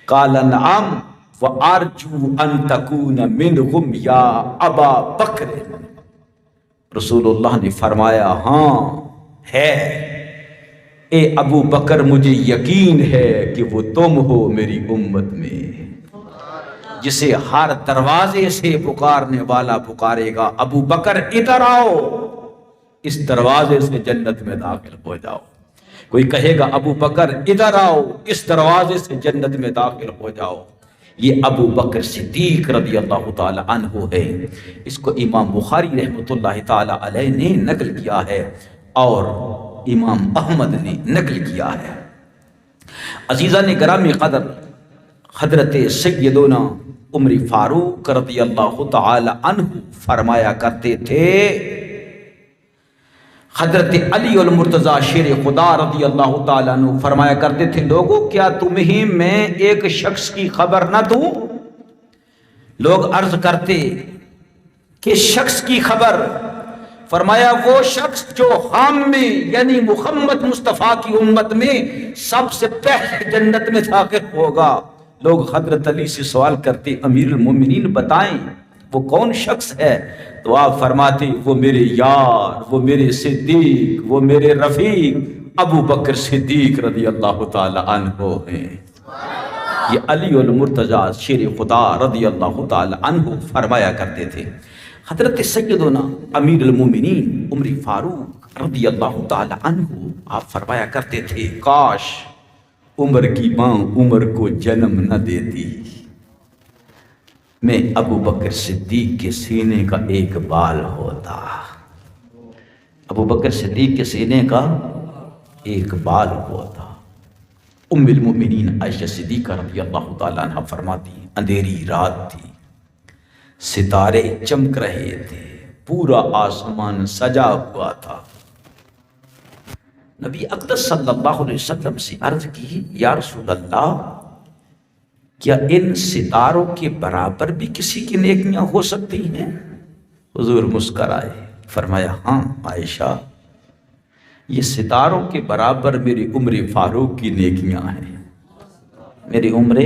قال نعم وارجو ان تکون منہم یا ابا بکر۔ رسول اللہ نے فرمایا ہاں ہے، اے ابو بکر مجھے یقین ہے کہ وہ تم ہو میری امت میں۔ جسے ہر دروازے سے پکارنے والا پکارے گا، ابو بکر ادھر آؤ، اس دروازے سے جنت میں داخل ہو جاؤ۔ کوئی کہے گا ابو بکر ادھر آؤ، اس دروازے سے جنت میں داخل ہو جاؤ۔ یہ ابو بکر صدیق رضی اللہ تعالی عنہ ہے۔ اس کو امام بخاری رحمۃ اللہ تعالی علیہ نے نقل کیا ہے اور امام احمد نے نقل کیا ہے۔ عزیزان گرامی قدر، حضرت سیدنا عمر فاروق رضی اللہ تعالی عنہ فرمایا کرتے تھے، حضرت علی المرتضی شیر خدا رضی اللہ تعالیٰ عنہ فرمایا کرتے تھے، لوگوں کیا تمہیں میں ایک شخص کی خبر نہ دوں؟ لوگ عرض کرتے کہ شخص کی خبر؟ فرمایا وہ شخص جو ہم میں یعنی محمد مصطفیٰ کی امت میں سب سے پہلے جنت میں داخل ہوگا۔ لوگ حضرت علی سے سوال کرتے، امیر المومنین بتائیں وہ کون شخص ہے؟ تو آپ فرماتے وہ میرے یار، وہ میرے صدیق، وہ میرے رفیق ابو بکر صدیق رضی اللہ تعالی عنہ ہیں۔ یہ علی المرتضی شیر خدا رضی اللہ تعالی عنہ فرمایا کرتے تھے۔ حضرت سیدنا امیر المومنین عمر فاروق رضی اللہ تعالی عنہ آپ فرمایا کرتے تھے، کاش عمر کی ماں عمر کو جنم نہ دیتی، میں ابو بکر صدیق کے سینے کا ایک بال ہوتا۔ ابو بکر صدیق کے سینے کا ایک بال ہوتا۔ ام المؤمنین عائشہ صدیقہ رضی اللہ تعالیٰ عنہ فرماتی، اندھیری رات تھی، ستارے چمک رہے تھے، پورا آسمان سجا ہوا تھا۔ نبی اقدس صلی اللہ علیہ وسلم سے عرض کی، یا رسول اللہ کیا ان ستاروں کے برابر بھی کسی کی نیکیاں ہو سکتی ہیں؟ حضور مسکرائے، فرمایا ہاں عائشہ، یہ ستاروں کے برابر میری عمر فاروق کی نیکیاں ہیں، میری عمر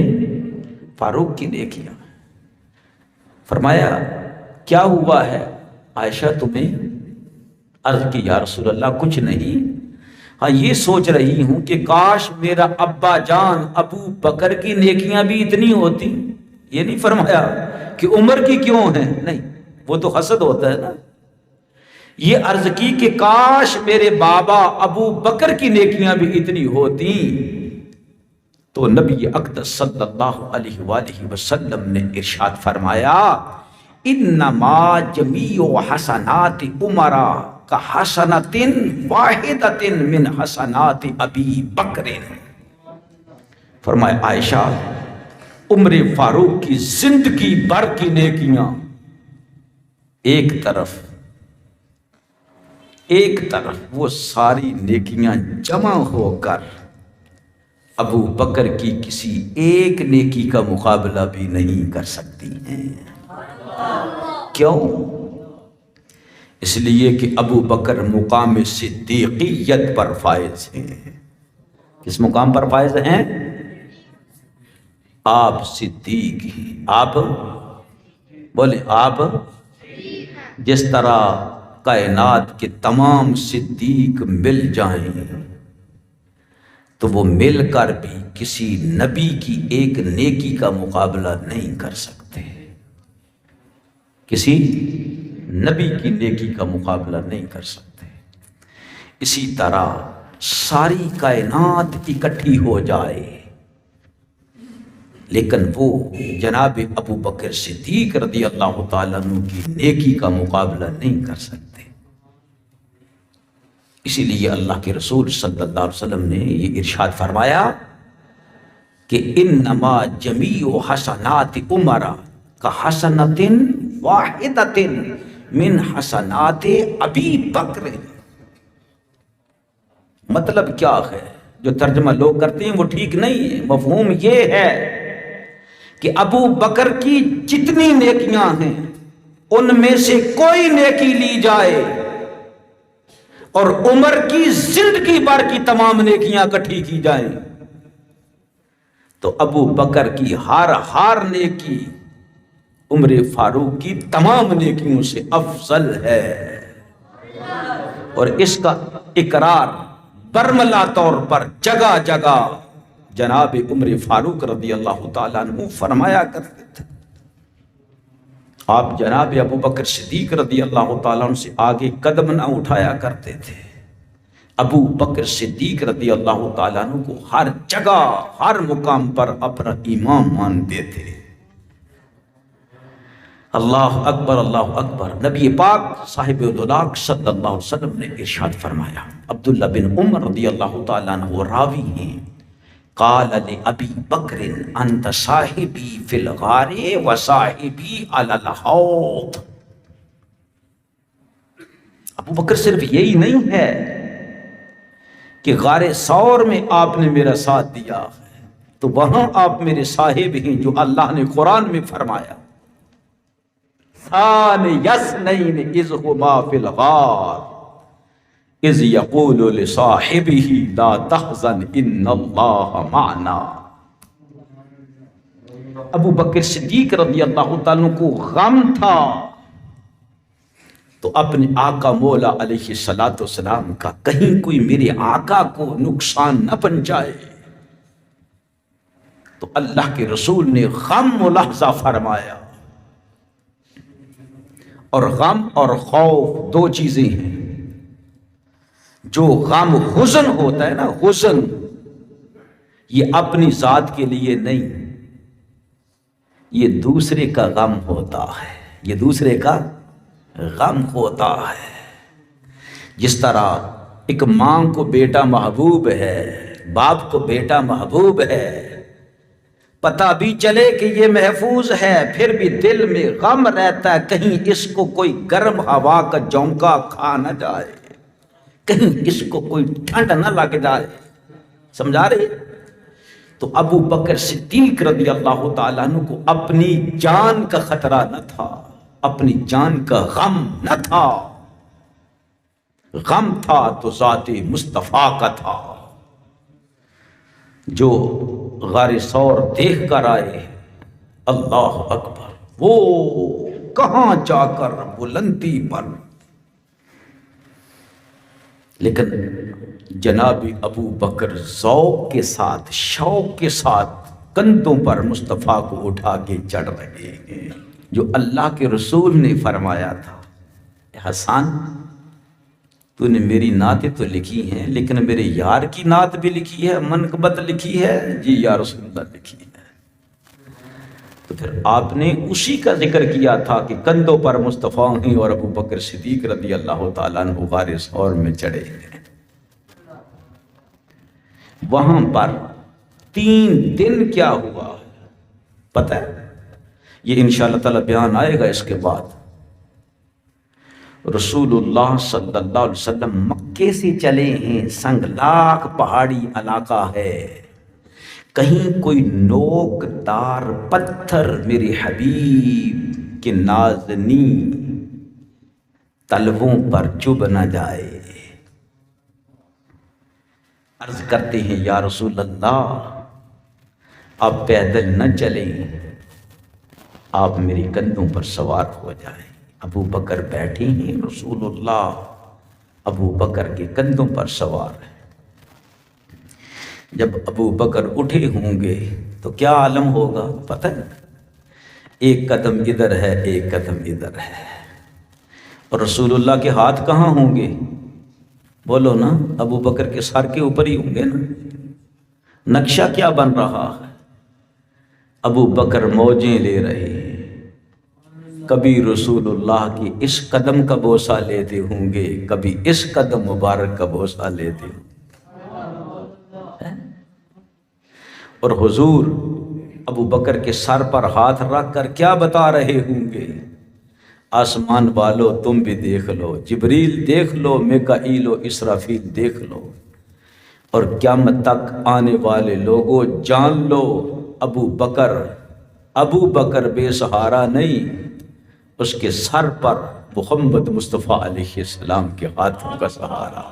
فاروق کی نیکیاں۔ فرمایا کیا ہوا ہے عائشہ تمہیں؟ عرض کی یا رسول اللہ کچھ نہیں، ہاں یہ سوچ رہی ہوں کہ کاش میرا ابا جان ابو بکر کی نیکیاں بھی اتنی ہوتی۔ یہ نہیں فرمایا کہ عمر کی کیوں ہیں، نہیں، وہ تو حسد ہوتا ہے نا۔ یہ عرض کی کہ کاش میرے بابا ابو بکر کی نیکیاں بھی اتنی ہوتی۔ تو نبی اقدس صلی اللہ علیہ وآلہ وسلم نے ارشاد فرمایا، انما جمیع حسنات عمرہ حسنات واحدۃ من حسنات ابی بکر۔ فرمایا عائشہ عمر فاروق کی زندگی بھر کی نیکیاں ایک طرف وہ ساری نیکیاں جمع ہو کر ابو بکر کی کسی ایک نیکی کا مقابلہ بھی نہیں کر سکتی ہیں۔ کیوں؟ اس لیے کہ ابو بکر مقام صدیقیت پر فائز ہیں۔ کس مقام پر فائز ہیں؟ آپ صدیق ہیں، آپ بولے آپ جس طرح کائنات کے تمام صدیق مل جائیں تو وہ مل کر بھی کسی نبی کی ایک نیکی کا مقابلہ نہیں کر سکتے، کسی نبی کی نیکی کا مقابلہ نہیں کر سکتے۔ اسی طرح ساری کائنات اکٹھی ہو جائے لیکن وہ جناب ابو بکر صدیق رضی اللہ تعالیٰ عنہ کی نیکی کا مقابلہ نہیں کر سکتے۔ اسی لیے اللہ کے رسول صلی اللہ علیہ وسلم نے یہ ارشاد فرمایا کہ انما جمیع حسنات عمر کحسنۃ واحدۃ من حسنات ابی بکر۔ مطلب کیا ہے؟ جو ترجمہ لوگ کرتے ہیں وہ ٹھیک نہیں ہے۔ مفہوم یہ ہے کہ ابو بکر کی جتنی نیکیاں ہیں ان میں سے کوئی نیکی لی جائے اور عمر کی زندگی بھر کی تمام نیکیاں اکٹھی کی جائیں تو ابو بکر کی ہر نیکی عمر فاروق کی تمام نیکیوں سے افضل ہے۔ اور اس کا اقرار برملا طور پر جگہ جگہ جناب عمر فاروق رضی اللہ تعالیٰ عنہ فرمایا کرتے تھے۔ آپ جناب ابو بکر صدیق رضی اللہ تعالیٰ عنہ سے آگے قدم نہ اٹھایا کرتے تھے۔ ابو بکر صدیق رضی اللہ تعالیٰ عنہ کو ہر جگہ ہر مقام پر اپنا امام مانتے تھے۔ اللہ اکبر اللہ اکبر۔ نبی پاک صاحب الولاق صلی اللہ علیہ وسلم نے ارشاد فرمایا، عبداللہ بن عمر رضی اللہ تعالیٰ عنہ راوی ہیں، قال لأبی بکر انت صاحبی فی الغار و صاحبی علی الحوض۔ ابو بکر صرف یہی نہیں ہے کہ غار ثور میں آپ نے میرا ساتھ دیا ہے تو وہاں آپ میرے صاحب ہیں جو اللہ نے قرآن میں فرمایا ثانی اثنین اذ ہما فی الغار اذ یقول لصاحبہ لا تحزن ان اللہ معنا۔ ابو بکر صدیق رضی اللہ تعالیٰ کو غم تھا تو اپنے آقا مولا علیہ الصلوۃ والسلام کا کہیں کوئی میرے آقا کو نقصان نہ پہنچائے تو اللہ کے رسول نے غم ملاحظہ فرمایا۔ اور غم اور خوف دو چیزیں ہیں۔ جو غم حزن ہوتا ہے نا، حزن یہ اپنی ذات کے لیے نہیں، یہ دوسرے کا غم ہوتا ہے، یہ دوسرے کا غم ہوتا ہے۔ جس طرح ایک ماں کو بیٹا محبوب ہے، باپ کو بیٹا محبوب ہے، پتہ بھی چلے کہ یہ محفوظ ہے پھر بھی دل میں غم رہتا ہے کہیں اس کو کوئی گرم ہوا کا جھونکا کھا نہ جائے، کہیں اس کو کوئی ٹھنڈ نہ لگ جائے۔ سمجھا رہے؟ تو ابو بکر صدیق رضی اللہ تعالیٰ عنہ کو اپنی جان کا خطرہ نہ تھا، اپنی جان کا غم نہ تھا، غم تھا تو ذات مصطفیٰ کا تھا جو غار ثور دیکھ کر آئے۔ اللہ اکبر، وہ کہاں جا کر بلندی پر، لیکن جناب ابو بکر ذوق کے ساتھ شوق کے ساتھ کندھوں پر مصطفیٰ کو اٹھا کے چڑھ رہے ہیں جو اللہ کے رسول نے فرمایا تھا، حسن تو نے میری نعتیں تو لکھی ہیں لیکن میرے یار کی نعت بھی لکھی ہے، منقبت لکھی ہے؟ جی یا رسول اللہ لکھی ہے۔ تو پھر آپ نے اسی کا ذکر کیا تھا کہ کندھوں پر مصطفیٰ ہیں اور ابو بکر صدیق رضی اللہ تعالیٰ عنہ غار ثور میں چڑھے ہیں۔ وہاں پر 3 دن کیا ہوا پتہ ہے؟ یہ انشاءاللہ تعالیٰ بیان آئے گا اس کے بعد۔ رسول اللہ صلی اللہ علیہ وسلم مکے سے چلے ہیں، سنگلاخ پہاڑی علاقہ ہے، کہیں کوئی نوک دار پتھر میرے حبیب کے نازنی تلووں پر چبھ نہ جائے۔ عرض کرتے ہیں یا رسول اللہ آپ پیدل نہ چلیں، آپ میری کندھوں پر سوار ہو جائیں۔ ابو بکر بیٹھے ہیں، رسول اللہ ابو بکر کے کندھوں پر سوار ہیں۔ جب ابو بکر اٹھے ہوں گے تو کیا عالم ہوگا پتہ ہے؟ ایک قدم ادھر ہے، ایک قدم ادھر ہے، اور رسول اللہ کے ہاتھ کہاں ہوں گے؟ بولو نا، ابو بکر کے سر کے اوپر ہی ہوں گے نا۔ نقشہ کیا بن رہا ہے؟ ابو بکر موجیں لے رہے ہیں، کبھی رسول اللہ کی اس قدم کا بوسہ لیتے ہوں گے، کبھی اس قدم مبارک کا بوسہ لیتے ہوں گے۔ اور حضور ابو بکر کے سر پر ہاتھ رکھ کر کیا بتا رہے ہوں گے؟ آسمان والو تم بھی دیکھ لو، جبریل دیکھ لو، میکائیل و اسرافیل دیکھ لو، اور قیامت تک آنے والے لوگوں جان لو، ابو بکر بے سہارا نہیں، اس کے سر پر محمد مصطفیٰ علیہ السلام کے ہاتھوں کا سہارا۔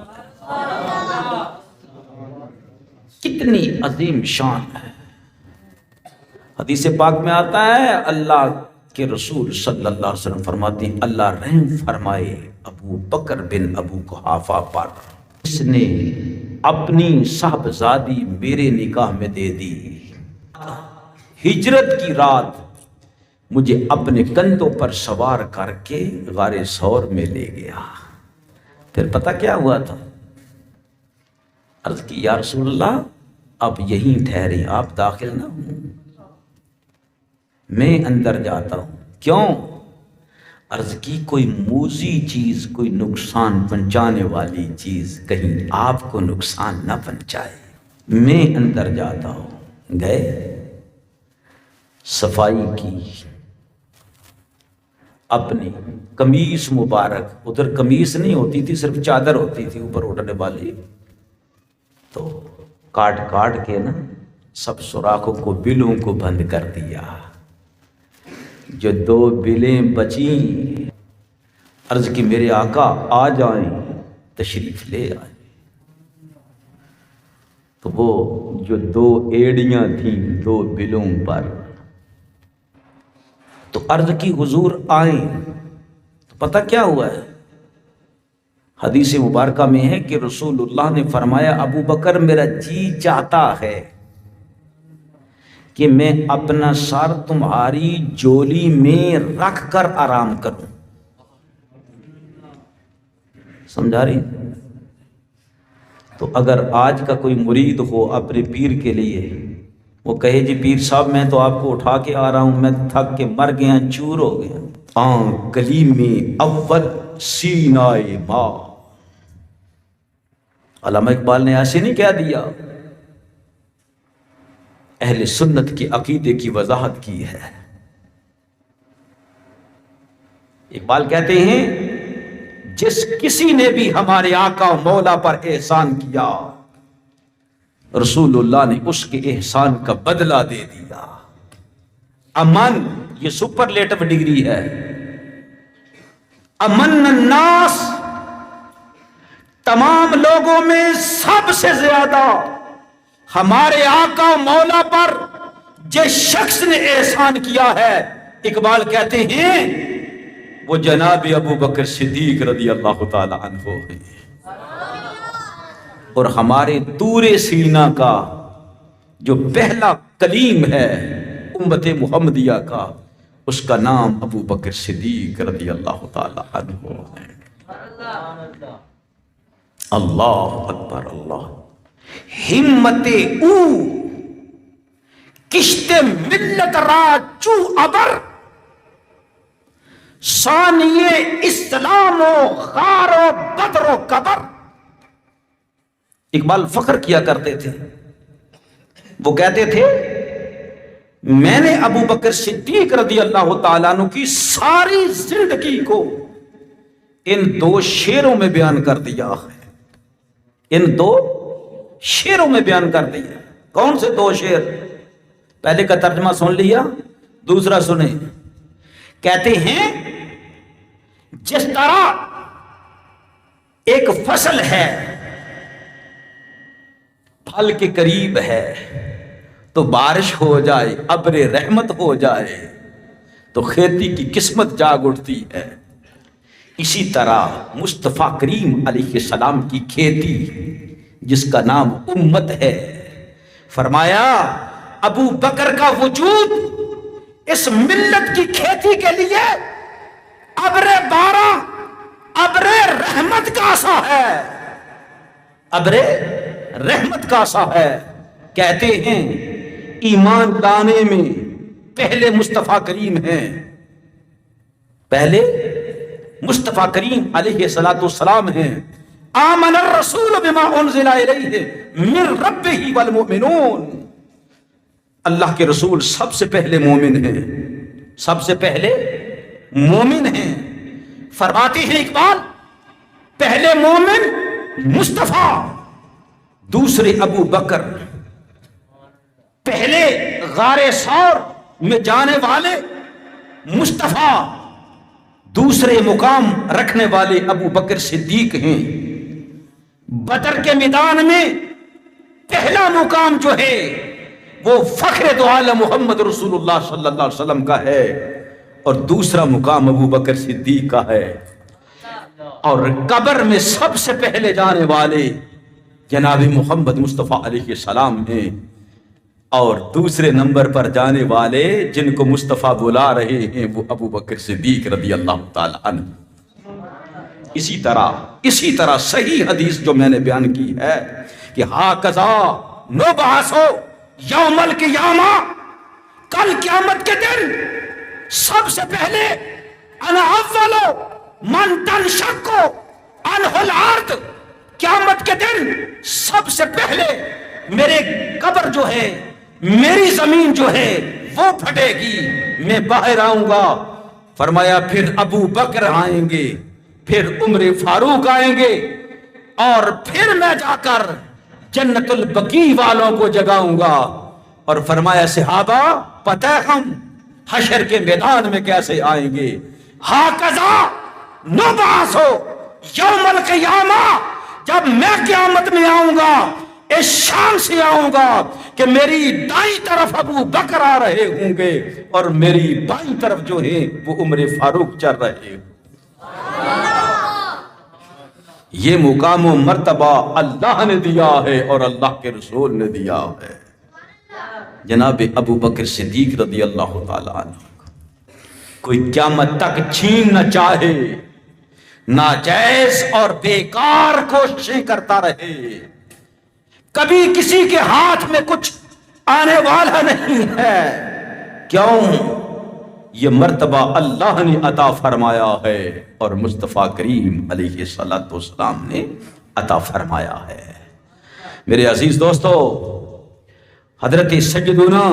کتنی عظیم شان ہے۔ حدیث پاک میں آتا ہے، اللہ کے رسول صلی اللہ علیہ وسلم فرماتے ہیں، اللہ رحم فرمائے ابو بکر بن ابو قحافہ پر، اس نے اپنی صاحبزادی میرے نکاح میں دے دی، ہجرت کی رات مجھے اپنے کندھوں پر سوار کر کے غار ثور میں لے گیا۔ پھر پتہ کیا ہوا تھا؟ عرض کی یا رسول اللہ آپ یہیں ٹھہریں، آپ داخل نہ ہوں، میں اندر جاتا ہوں۔ کیوں؟ عرض کی کوئی موذی چیز، کوئی نقصان پہنچانے والی چیز کہیں آپ کو نقصان نہ پہنچائے، میں اندر جاتا ہوں۔ گئے، صفائی کی، اپنی قمیص مبارک، ادھر قمیص نہیں ہوتی تھی، صرف چادر ہوتی تھی اوپر اڑنے والی، تو کاٹ کاٹ کے نا سب سوراخوں کو، بلوں کو بند کر دیا۔ جو 2 بلیں بچیں، عرض کی میرے آقا آ جائیں، تشریف لے آئیں۔ تو وہ جو 2 ایڑیاں تھیں 2 بلوں پر، تو عرض کی حضور آئیں، تو پتہ کیا ہوا ہے؟ حدیث مبارکہ میں ہے کہ رسول اللہ نے فرمایا، ابو بکر میرا جی چاہتا ہے کہ میں اپنا سر تمہاری جولی میں رکھ کر آرام کروں۔ سمجھا رہی؟ تو اگر آج کا کوئی مرید ہو اپنے پیر کے لیے، وہ کہے جی پیر صاحب میں تو آپ کو اٹھا کے آ رہا ہوں، میں تھک کے مر گیا، چور ہو گیا، گلی میں اول سینائے ماں، علامہ اقبال نے ایسے نہیں کہہ دیا، اہل سنت کے عقیدے کی وضاحت کی ہے۔ اقبال کہتے ہیں، جس کسی نے بھی ہمارے آقا و مولا پر احسان کیا، رسول اللہ نے اس کے احسان کا بدلہ دے دیا۔ امن، یہ سپرلیٹو ڈگری ہے، امن الناس، تمام لوگوں میں سب سے زیادہ ہمارے آقا و مولا پر جس شخص نے احسان کیا ہے، اقبال کہتے ہیں وہ جناب ابو بکر صدیق رضی اللہ تعالی عنہ ہیں۔ اور ہمارے طور سینہ کا جو پہلا کلیم ہے امت محمدیہ کا، اس کا نام ابو بکر صدیق رضی اللہ تعالی عنہ ہے۔ اللہ اکبر، اللہ ہمت او کشت ملت را چو ابر، ثانی اسلام و غار و بدر و قبر۔ اقبال فخر کیا کرتے تھے، وہ کہتے تھے میں نے ابو بکر صدیق رضی اللہ تعالیٰ عنہ کی ساری زندگی کو ان 2 شعروں میں بیان کر دیا ہے، ان 2 شعروں میں بیان کر دیا۔ کون سے 2 شعر؟ پہلے کا ترجمہ سن لیا، دوسرا سنیں۔ کہتے ہیں جس طرح ایک فصل ہے پھل کے قریب ہے تو بارش ہو جائے، ابر رحمت ہو جائے، تو کھیتی کی قسمت جاگ اٹھتی ہے۔ اسی طرح مصطفیٰ کریم علیہ السلام کی کھیتی جس کا نام امت ہے، فرمایا ابو بکر کا وجود اس ملت کی کھیتی کے لیے ابر بارہ، ابر رحمت کا سا ہے، ابر رحمت کا سا ہے۔ کہتے ہیں ایمان لانے میں پہلے مصطفیٰ کریم ہیں، پہلے مصطفیٰ کریم علیہ السلام ہیں۔ آمن الرسول بما انزل الیہ من ربہ والمؤمنون، اللہ کے رسول سب سے پہلے مومن ہیں، سب سے پہلے مومن ہیں۔ فرماتے ہیں اقبال پہلے مومن مصطفیٰ، دوسرے ابو بکر، پہلے غار ثور میں جانے والے مصطفیٰ، دوسرے مقام رکھنے والے ابو بکر صدیق ہیں۔ بدر کے میدان میں پہلا مقام جو ہے وہ فخر دو عالم محمد رسول اللہ صلی اللہ علیہ وسلم کا ہے، اور دوسرا مقام ابو بکر صدیق کا ہے، اور قبر میں سب سے پہلے جانے والے جناب محمد مصطفیٰ علیہ السلام ہیں، اور دوسرے نمبر پر جانے والے جن کو مصطفیٰ بلا رہے ہیں وہ ابو بکر صدیق رضی اللہ تعالی عنہ۔ اسی طرح صحیح حدیث جو میں نے بیان کی ہے کہ ہاکذا نبعث یوم القیامہ، کل قیامت کے دن سب سے پہلے انا اول من تنشق عنہ الارض، قیامت کے دن سب سے پہلے میرے قبر جو ہے، میری زمین جو ہے وہ پھٹے گی، میں باہر آؤں گا۔ فرمایا پھر ابو بکر آئیں گے، پھر عمر فاروق آئیں گے، اور پھر میں جا کر جنت البقیع والوں کو جگاؤں گا۔ اور فرمایا صحابہ پتہ ہے ہم حشر کے میدان میں کیسے آئیں گے؟ ہاکذا نبعث یوم القیامہ، جب میں قیامت میں آؤں گا اس شان سے آؤں گا کہ میری دائیں طرف ابو بکر آ رہے ہوں گے اور میری بائیں طرف جو ہے وہ عمر فاروق چل رہے ہوں۔ یہ مقام و مرتبہ اللہ نے دیا ہے اور اللہ کے رسول نے دیا ہے۔ جناب ابو بکر صدیق رضی اللہ تعالی عنہ کوئی قیامت تک چھین نہ چاہے، ناجائز اور بیکار کوششیں کرتا رہے، کبھی کسی کے ہاتھ میں کچھ آنے والا نہیں ہے۔ کیوں؟ یہ مرتبہ اللہ نے عطا فرمایا ہے اور مصطفیٰ کریم علیہ السلام نے عطا فرمایا ہے۔ میرے عزیز دوستو، حضرت سیدنا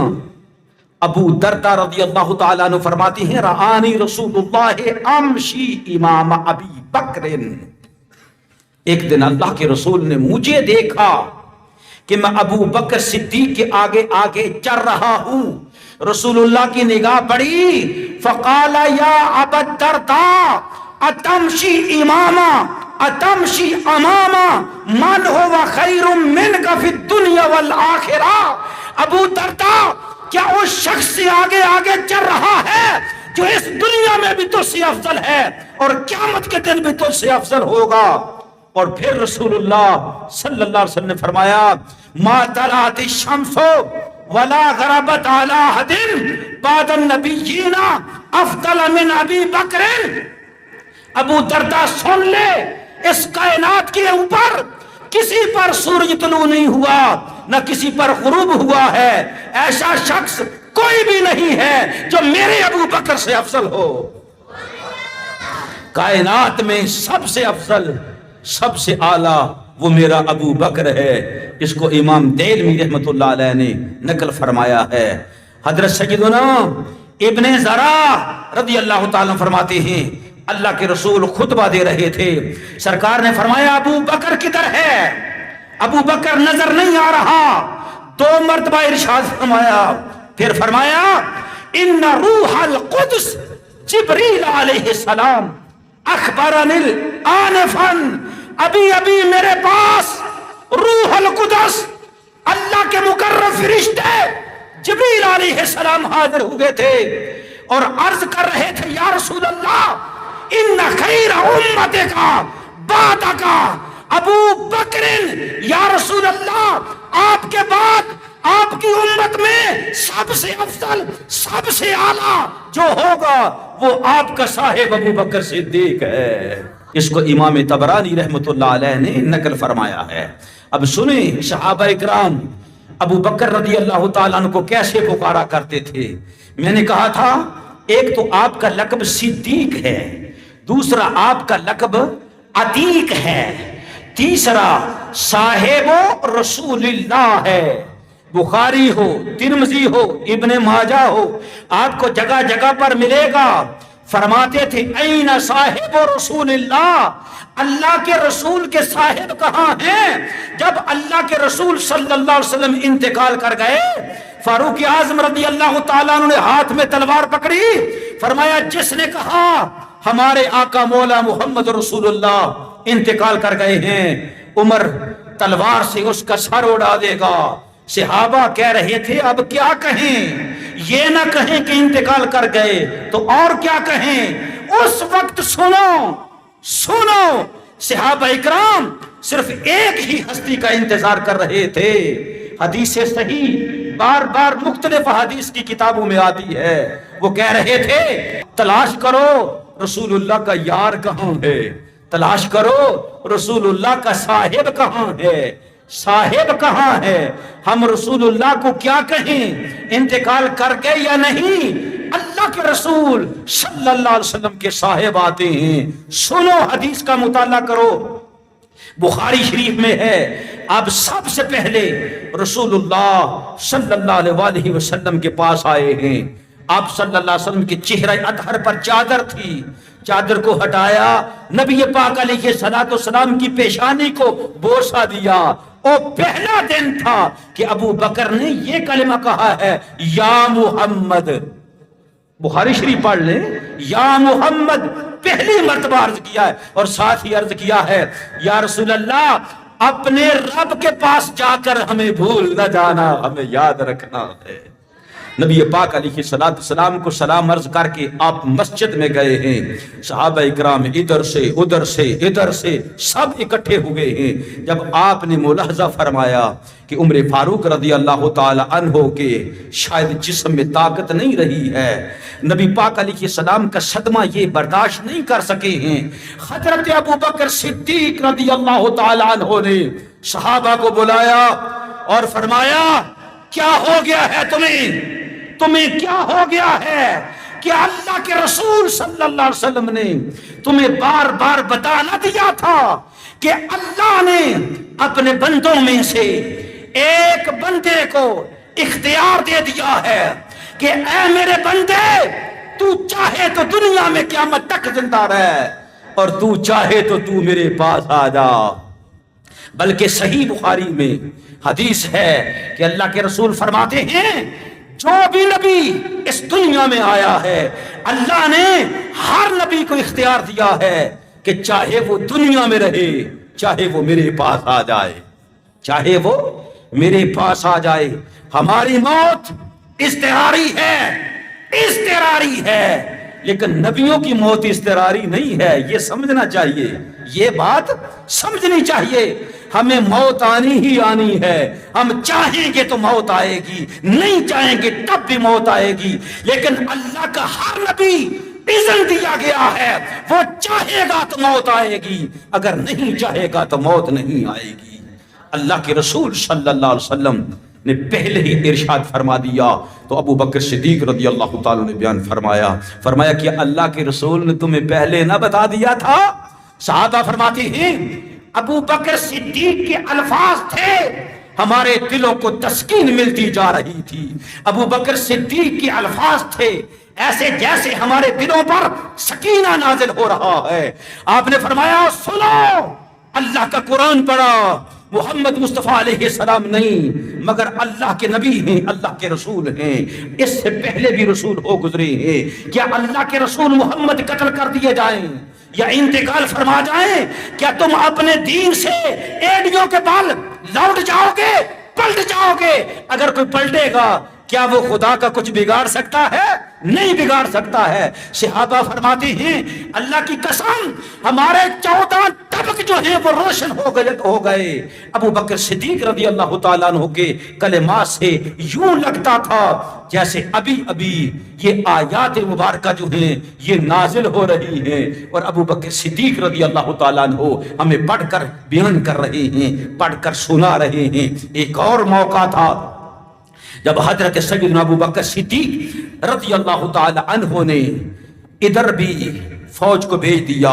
ابو درداء رضی اللہ تعالیٰ عنہ فرماتے ہیں رآنی رسول اللہ امشی امام ابی بکر، ایک دن اللہ کے رسول نے مجھے دیکھا کہ میں ابو بکر صدیق کے آگے آگے چل رہا ہوں۔ رسول اللہ کی نگاہ پڑی، فقال یا ابا الدرداء اتمشی اماما اتمشی اماما من هو خیر منک فی الدنیا والآخرہ، ابو درداء کیا اس شخص سے آگے آگے چل رہا ہے جو اس دنیا میں بھی تو سے افضل ہے اور قیامت کے دن بھی تو سے افضل ہوگا؟ اور پھر رسول اللہ صلی اللہ علیہ وسلم نے فرمایا ما طلعت الشمس ولا غربت على احد بعد النبیین افضل من ابی بکر۔ ابو درداء سن لے، اس کائنات کے اوپر کسی پر سورج طلوع نہیں ہوا، نہ کسی پر غروب ہوا ہے، ایسا شخص کوئی بھی نہیں ہے جو میرے ابو بکر سے افضل ہو۔ کائنات میں سب سے افضل، سب سے اعلیٰ وہ میرا ابو بکر ہے۔ اس کو امام دیلمی رحمت اللہ علیہ نے نقل فرمایا ہے۔ حضرت سیدنا ابن زرع رضی اللہ تعالیٰ فرماتے ہیں اللہ کے رسول خطبہ دے رہے تھے، سرکار نے فرمایا ابو بکر کدھر ہے؟ ابو بکر نظر نہیں آ رہا۔ 2 مرتبہ ارشاد فرمایا، پھر فرمایا ان روح القدس جبریل علیہ السلام اخبرنی آنفا، ابھی ابھی میرے پاس روح القدس اللہ کے مقرب فرشتے جبریل علیہ السلام حاضر ہوئے تھے۔ اور عرض کر رہے تھے یا رسول اللہ ان خیر امتک بعدک ابو بکر، یا رسول اللہ آپ کے بعد آپ کی امت میں سب سے افضل سب سے اعلیٰ جو ہوگا وہ آپ کا صاحب ابو بکر صدیق ہے۔ اس کو امام طبرانی رحمۃ اللہ علیہ نے نقل فرمایا ہے۔ اب سنیں صحابہ اکرام ابو بکر رضی اللہ تعالیٰ عنہ کو کیسے پکارا کرتے تھے۔ میں نے کہا تھا ایک تو آپ کا لقب صدیق ہے، دوسرا آپ کا لقب عتیق ہے، تیسرا صاحب رسول اللہ ہے۔ بخاری ہو، ترمذی ہو، ابن ماجہ ہو، آپ کو جگہ جگہ پر ملے گا۔ فرماتے تھے این صاحب رسول اللہ، اللہ کے رسول کے صاحب کہاں ہیں؟ جب اللہ کے رسول صلی اللہ علیہ وسلم انتقال کر گئے، فاروق اعظم رضی اللہ تعالیٰ عنہ نے ہاتھ میں تلوار پکڑی، فرمایا جس نے کہا ہمارے آقا مولا محمد رسول اللہ انتقال کر گئے ہیں، عمر تلوار سے اس کا سر اڑا دے گا۔ صحابہ کہہ رہے تھے اب کیا کہیں، یہ نہ کہیں کہ انتقال کر گئے تو اور کیا کہیں۔ اس وقت سنو صحابہ اکرام صرف ایک ہی ہستی کا انتظار کر رہے تھے۔ حدیث صحیح بار بار مختلف حدیث کی کتابوں میں آتی ہے، وہ کہہ رہے تھے تلاش کرو رسول اللہ کا یار کہاں ہے، تلاش کرو رسول اللہ کا صاحب کہاں ہے، صاحب کہاں ہے، ہم رسول اللہ کو کیا کہیں، انتقال کر گئے یا نہیں۔ اللہ کے رسول صلی اللہ علیہ وسلم کے صاحب آتے ہیں۔ سنو حدیث کا مطالعہ کرو، بخاری شریف میں ہے۔ اب سب سے پہلے رسول اللہ صلی اللہ علیہ وآلہ وسلم کے پاس آئے ہیں۔ آپ صلی اللہ علیہ وسلم کے چہرہ اطہر پر چادر تھی، چادر کو ہٹایا، نبی پاک علیہ الصلوۃ والسلام کی پیشانی کو بوسہ دیا۔ وہ پہلا دن تھا کہ ابو بکر نے یہ کلمہ کہا ہے یا محمد، بخاری شریف پڑھ لیں، یا محمد پہلی مرتبہ عرض کیا ہے، اور ساتھ ہی عرض کیا ہے یا رسول اللہ اپنے رب کے پاس جا کر ہمیں بھول نہ جانا، ہمیں یاد رکھنا ہے۔ نبی پاک علیہ السلام کو سلام عرض کر کے آپ مسجد میں گئے ہیں، صحابہ اکرام ادھر سے ادھر سے ادھر سے سب اکٹھے ہوئے ہیں۔ جب آپ نے ملاحظہ فرمایا کہ عمر فاروق رضی اللہ تعالی عنہ کے شاید جسم میں طاقت نہیں رہی ہے، نبی پاک علیہ السلام کا صدمہ یہ برداشت نہیں کر سکے ہیں، حضرت ابو بکر صدیق رضی اللہ تعالی عنہ نے صحابہ کو بلایا اور فرمایا کیا ہو گیا ہے تمہیں کیا ہو گیا ہے کہ اللہ کے رسول صلی اللہ علیہ وسلم نے تمہیں بار بار بتا نہ دیا تھا کہ اللہ نے اپنے بندوں میں سے ایک بندے کو اختیار دے دیا ہے کہ اے میرے بندے تو چاہے تو دنیا میں قیامت تک زندہ رہ اور تو چاہے تو تو میرے پاس آ جا۔ بلکہ صحیح بخاری میں حدیث ہے کہ اللہ کے رسول فرماتے ہیں جو بھی نبی اس دنیا میں آیا ہے اللہ نے ہر نبی کو اختیار دیا ہے کہ چاہے وہ دنیا میں رہے چاہے وہ میرے پاس آ جائے، چاہے وہ میرے پاس آ جائے۔ ہماری موت اضطراری ہے لیکن نبیوں کی موت اضطراری نہیں ہے، یہ سمجھنا چاہیے، یہ بات سمجھنی چاہیے۔ ہمیں موت آنی ہی آنی ہے، ہم چاہیں گے تو موت آئے گی، نہیں چاہیں گے تب بھی موت آئے گی، لیکن اللہ کا ہر نبی اذن دیا گیا ہے، وہ چاہے گا تو موت آئے گی، اگر نہیں چاہے گا تو موت نہیں آئے گی۔ اللہ کے رسول صلی اللہ علیہ وسلم نے پہلے ہی ارشاد فرما دیا تو ابو بکر صدیق رضی اللہ تعالیٰ نے بیان فرمایا کہ اللہ کے رسول نے تمہیں پہلے نہ بتا دیا تھا؟ صحابہ فرماتے ہیں ابو بکر صدیق کے الفاظ تھے ہمارے دلوں کو تسکین ملتی جا رہی تھی، ابو بکر صدیق کے الفاظ تھے ایسے جیسے ہمارے دلوں پر سکینہ نازل ہو رہا ہے۔ آپ نے فرمایا سنو اللہ کا قرآن پڑھا، محمد مصطفیٰ علیہ السلام نہیں مگر اللہ کے نبی ہیں، اللہ کے رسول ہیں، اس سے پہلے بھی رسول ہو گزرے ہیں۔ کیا اللہ کے رسول محمد قتل کر دیے جائیں یا انتقال فرما جائیں، کیا تم اپنے دین سے ایڑیوں کے بال لوٹ جاؤ گے، پلٹ جاؤ گے؟ اگر کوئی پلٹے گا کیا وہ خدا کا کچھ بگاڑ سکتا ہے؟ نہیں بگاڑ سکتا ہے۔ صحابہ فرماتے ہیں اللہ کی قسم ہمارے 14 طبق جو ہیں وہ روشن ہو گئے۔ ابو بکر صدیق رضی اللہ تعالیٰ عنہ کے کلمات سے یوں لگتا تھا جیسے ابھی ابھی یہ آیات مبارکہ جو ہیں یہ نازل ہو رہی ہیں، اور ابو بکر صدیق رضی اللہ تعالیٰ عنہ ہمیں پڑھ کر بیان کر رہے ہیں، پڑھ کر سنا رہے ہیں۔ ایک اور موقع تھا جب حضرت سیدنا ابو بکر صدیق رضی اللہ تعالی عنہ نے ادھر بھی فوج کو بھیج دیا،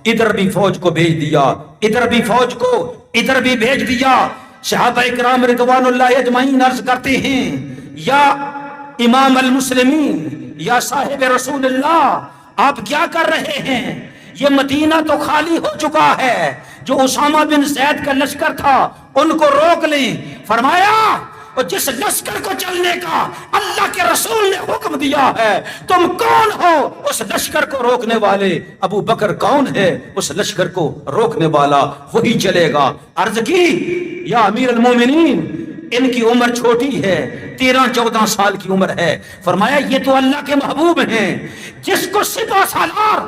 ادھر بھی فوج کو بھیج دیا، ادھر بھی فوج کو ادھر بھی بھیج دیا۔ صحابہ کرام رضوان اللہ اجمعین عرض کرتے ہیں یا امام المسلمین، یا صاحب رسول اللہ، آپ کیا کر رہے ہیں؟ یہ مدینہ تو خالی ہو چکا ہے، جو اسامہ بن زید کا لشکر تھا ان کو روک لیں۔ فرمایا اور جس لشکر کو چلنے کا اللہ کے رسول نے حکم دیا ہے تم کون ہو اس لشکر کو روکنے والے؟ ابو بکر کون ہے اس لشکر کو روکنے والا؟ وہی چلے گا۔ عرض کی یا امیر المومنین ان کی عمر چھوٹی ہے، 13-14 سال کی عمر ہے۔ فرمایا یہ تو اللہ کے محبوب ہیں، جس کو سپہ سالار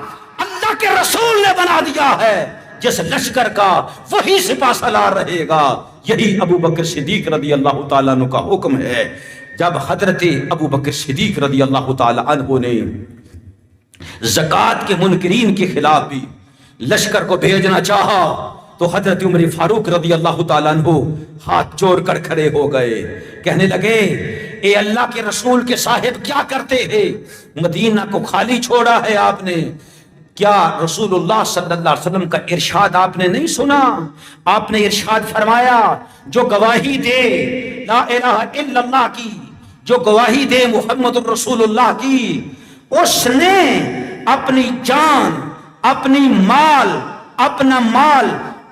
اللہ کے رسول نے بنا دیا ہے، جس لشکر کا وہی سپہ سالار رہے گا۔ یہی ابو بکر صدیق رضی اللہ تعالیٰ عنہ کا حکم ہے۔ جب حضرت ابو بکر صدیق رضی اللہ تعالیٰ عنہ نے زکوٰۃ کے منکرین کے خلاف بھی لشکر کو بھیجنا چاہا تو حضرت عمر فاروق رضی اللہ تعالیٰ عنہ ہاتھ جوڑ کر کھڑے ہو گئے، کہنے لگے اے اللہ کے رسول کے صاحب کیا کرتے ہیں؟ مدینہ کو خالی چھوڑا ہے آپ نے، کیا رسول اللہ صلی اللہ علیہ وسلم کا ارشاد آپ نے نہیں سنا؟ آپ نے ارشاد فرمایا جو گواہی دے لا الہ الا اللہ کی، جو گواہی دے محمد الرسول اللہ کی، اس نے اپنی جان، اپنی مال، اپنا مال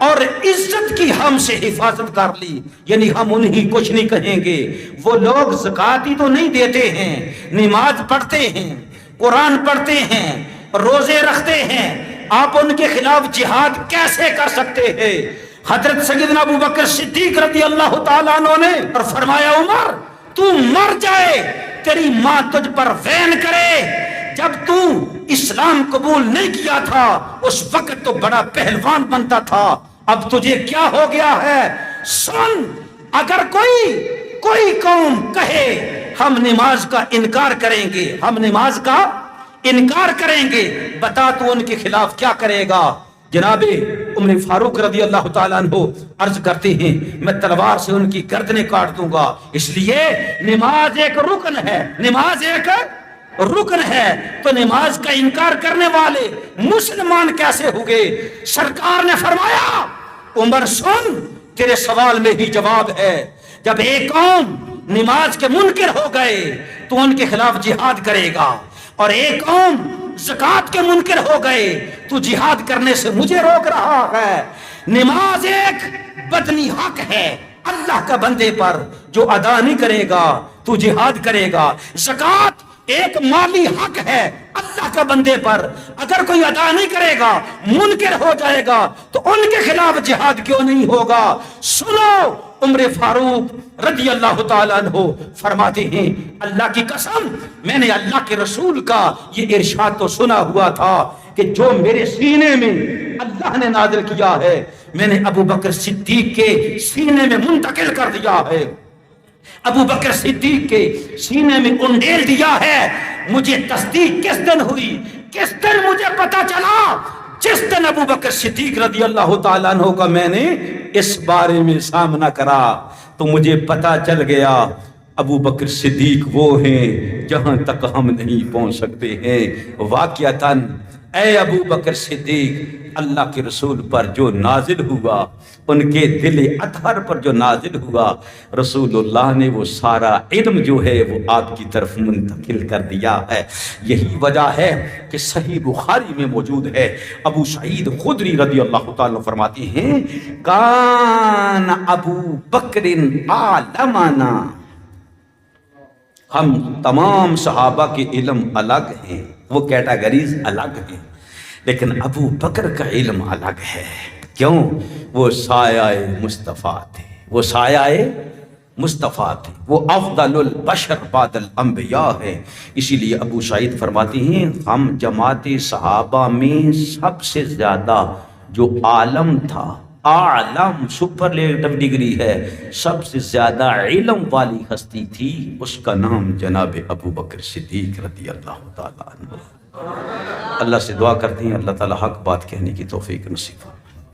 اور عزت کی ہم سے حفاظت کر لی۔ یعنی ہم انہیں کچھ نہیں کہیں گے۔ وہ لوگ زکوٰۃ ہی تو نہیں دیتے ہیں، نماز پڑھتے ہیں، قرآن پڑھتے ہیں، روزے رکھتے ہیں، آپ ان کے خلاف جہاد کیسے کر سکتے ہیں؟ حضرت سیدنا ابو بکر صدیق رضی اللہ تعالیٰ عنہ نے اور فرمایا عمر تو مر جائے، تیری ماں تجھ پر وین کرے، جب تو اسلام قبول نہیں کیا تھا اس وقت تو بڑا پہلوان بنتا تھا، اب تجھے کیا ہو گیا ہے؟ سن، اگر کوئی قوم کہے ہم نماز کا انکار کریں گے، ہم نماز کا انکار کریں گے، بتا تو ان کے خلاف کیا کرے گا؟ جناب عمر فاروق رضی اللہ تعالیٰ عنہ عرض کرتے ہیں میں تلوار سے ان کی گردنیں کاٹ دوں گا۔ اس لیے نماز ایک رکن ہے، نماز ایک رکن ہے، تو نماز کا انکار کرنے والے مسلمان کیسے ہوگے؟ سرکار نے فرمایا عمر سن، تیرے سوال میں ہی جواب ہے، جب ایک قوم نماز کے منکر ہو گئے تو ان کے خلاف جہاد کرے گا، اور ایک قوم زکوٰۃ کے منکر ہو گئے تو جہاد کرنے سے مجھے روک رہا ہے۔ نماز ایک بدنی حق ہے اللہ کا بندے پر، جو ادا نہیں کرے گا تو جہاد کرے گا۔ زکوٰۃ ایک مالی حق ہے اللہ کا بندے پر، اگر کوئی ادا نہیں کرے گا، منکر ہو جائے گا تو ان کے خلاف جہاد کیوں نہیں ہوگا؟ سنو، عمر فاروق رضی اللہ تعالیٰ عنہ فرماتے ہیں اللہ کی قسم میں نے اللہ کے رسول کا یہ ارشاد تو سنا ہوا تھا کہ جو میرے سینے میں اللہ نے نازل کیا ہے میں نے ابو بکر صدیق کے سینے میں منتقل کر دیا ہے، ابو بکر صدیق کے سینے میں انڈیل دیا ہے۔ مجھے تصدیق کس دن ہوئی؟ کس دن مجھے پتا چلا؟ جس دن ابو بکر صدیق رضی اللہ تعالیٰ عنہ کا میں نے اس بارے میں سامنا کرا تو مجھے پتا چل گیا ابو بکر صدیق وہ ہیں جہاں تک ہم نہیں پہنچ سکتے ہیں۔ واقعتاً اے ابو بکر صدیق اللہ کے رسول پر جو نازل ہوا، ان کے دل اطہر پر جو نازل ہوا، رسول اللہ نے وہ سارا علم جو ہے وہ آپ کی طرف منتقل کر دیا ہے۔ یہی وجہ ہے کہ صحیح بخاری میں موجود ہے، ابو سعید خدری رضی اللہ تعالیٰ فرماتے ہیں کان ابو بکر عالمنا، ہم تمام صحابہ کے علم الگ ہیں، وہ کیٹاگریز الگ ہیں، لیکن ابو بکر کا علم الگ ہے۔ کیوں؟ وہ سایہ مصطفیٰ تھے، وہ سایہ مصطفیٰ تھے، وہ افضل البشر بعد الانبیاء ہے۔ اسی لیے ابو سعید فرماتے ہیں ہم جماعت صحابہ میں سب سے زیادہ جو عالم تھا، عالم سپرلیٹو ڈگری ہے، سب سے زیادہ علم والی ہستی تھی، اس کا نام جناب ابو بکر صدیق رضی اللہ تعالیٰ عنہ۔ اللہ سے دعا کرتے ہیں اللہ تعالیٰ حق بات کہنے کی توفیق نصیب فرمائے۔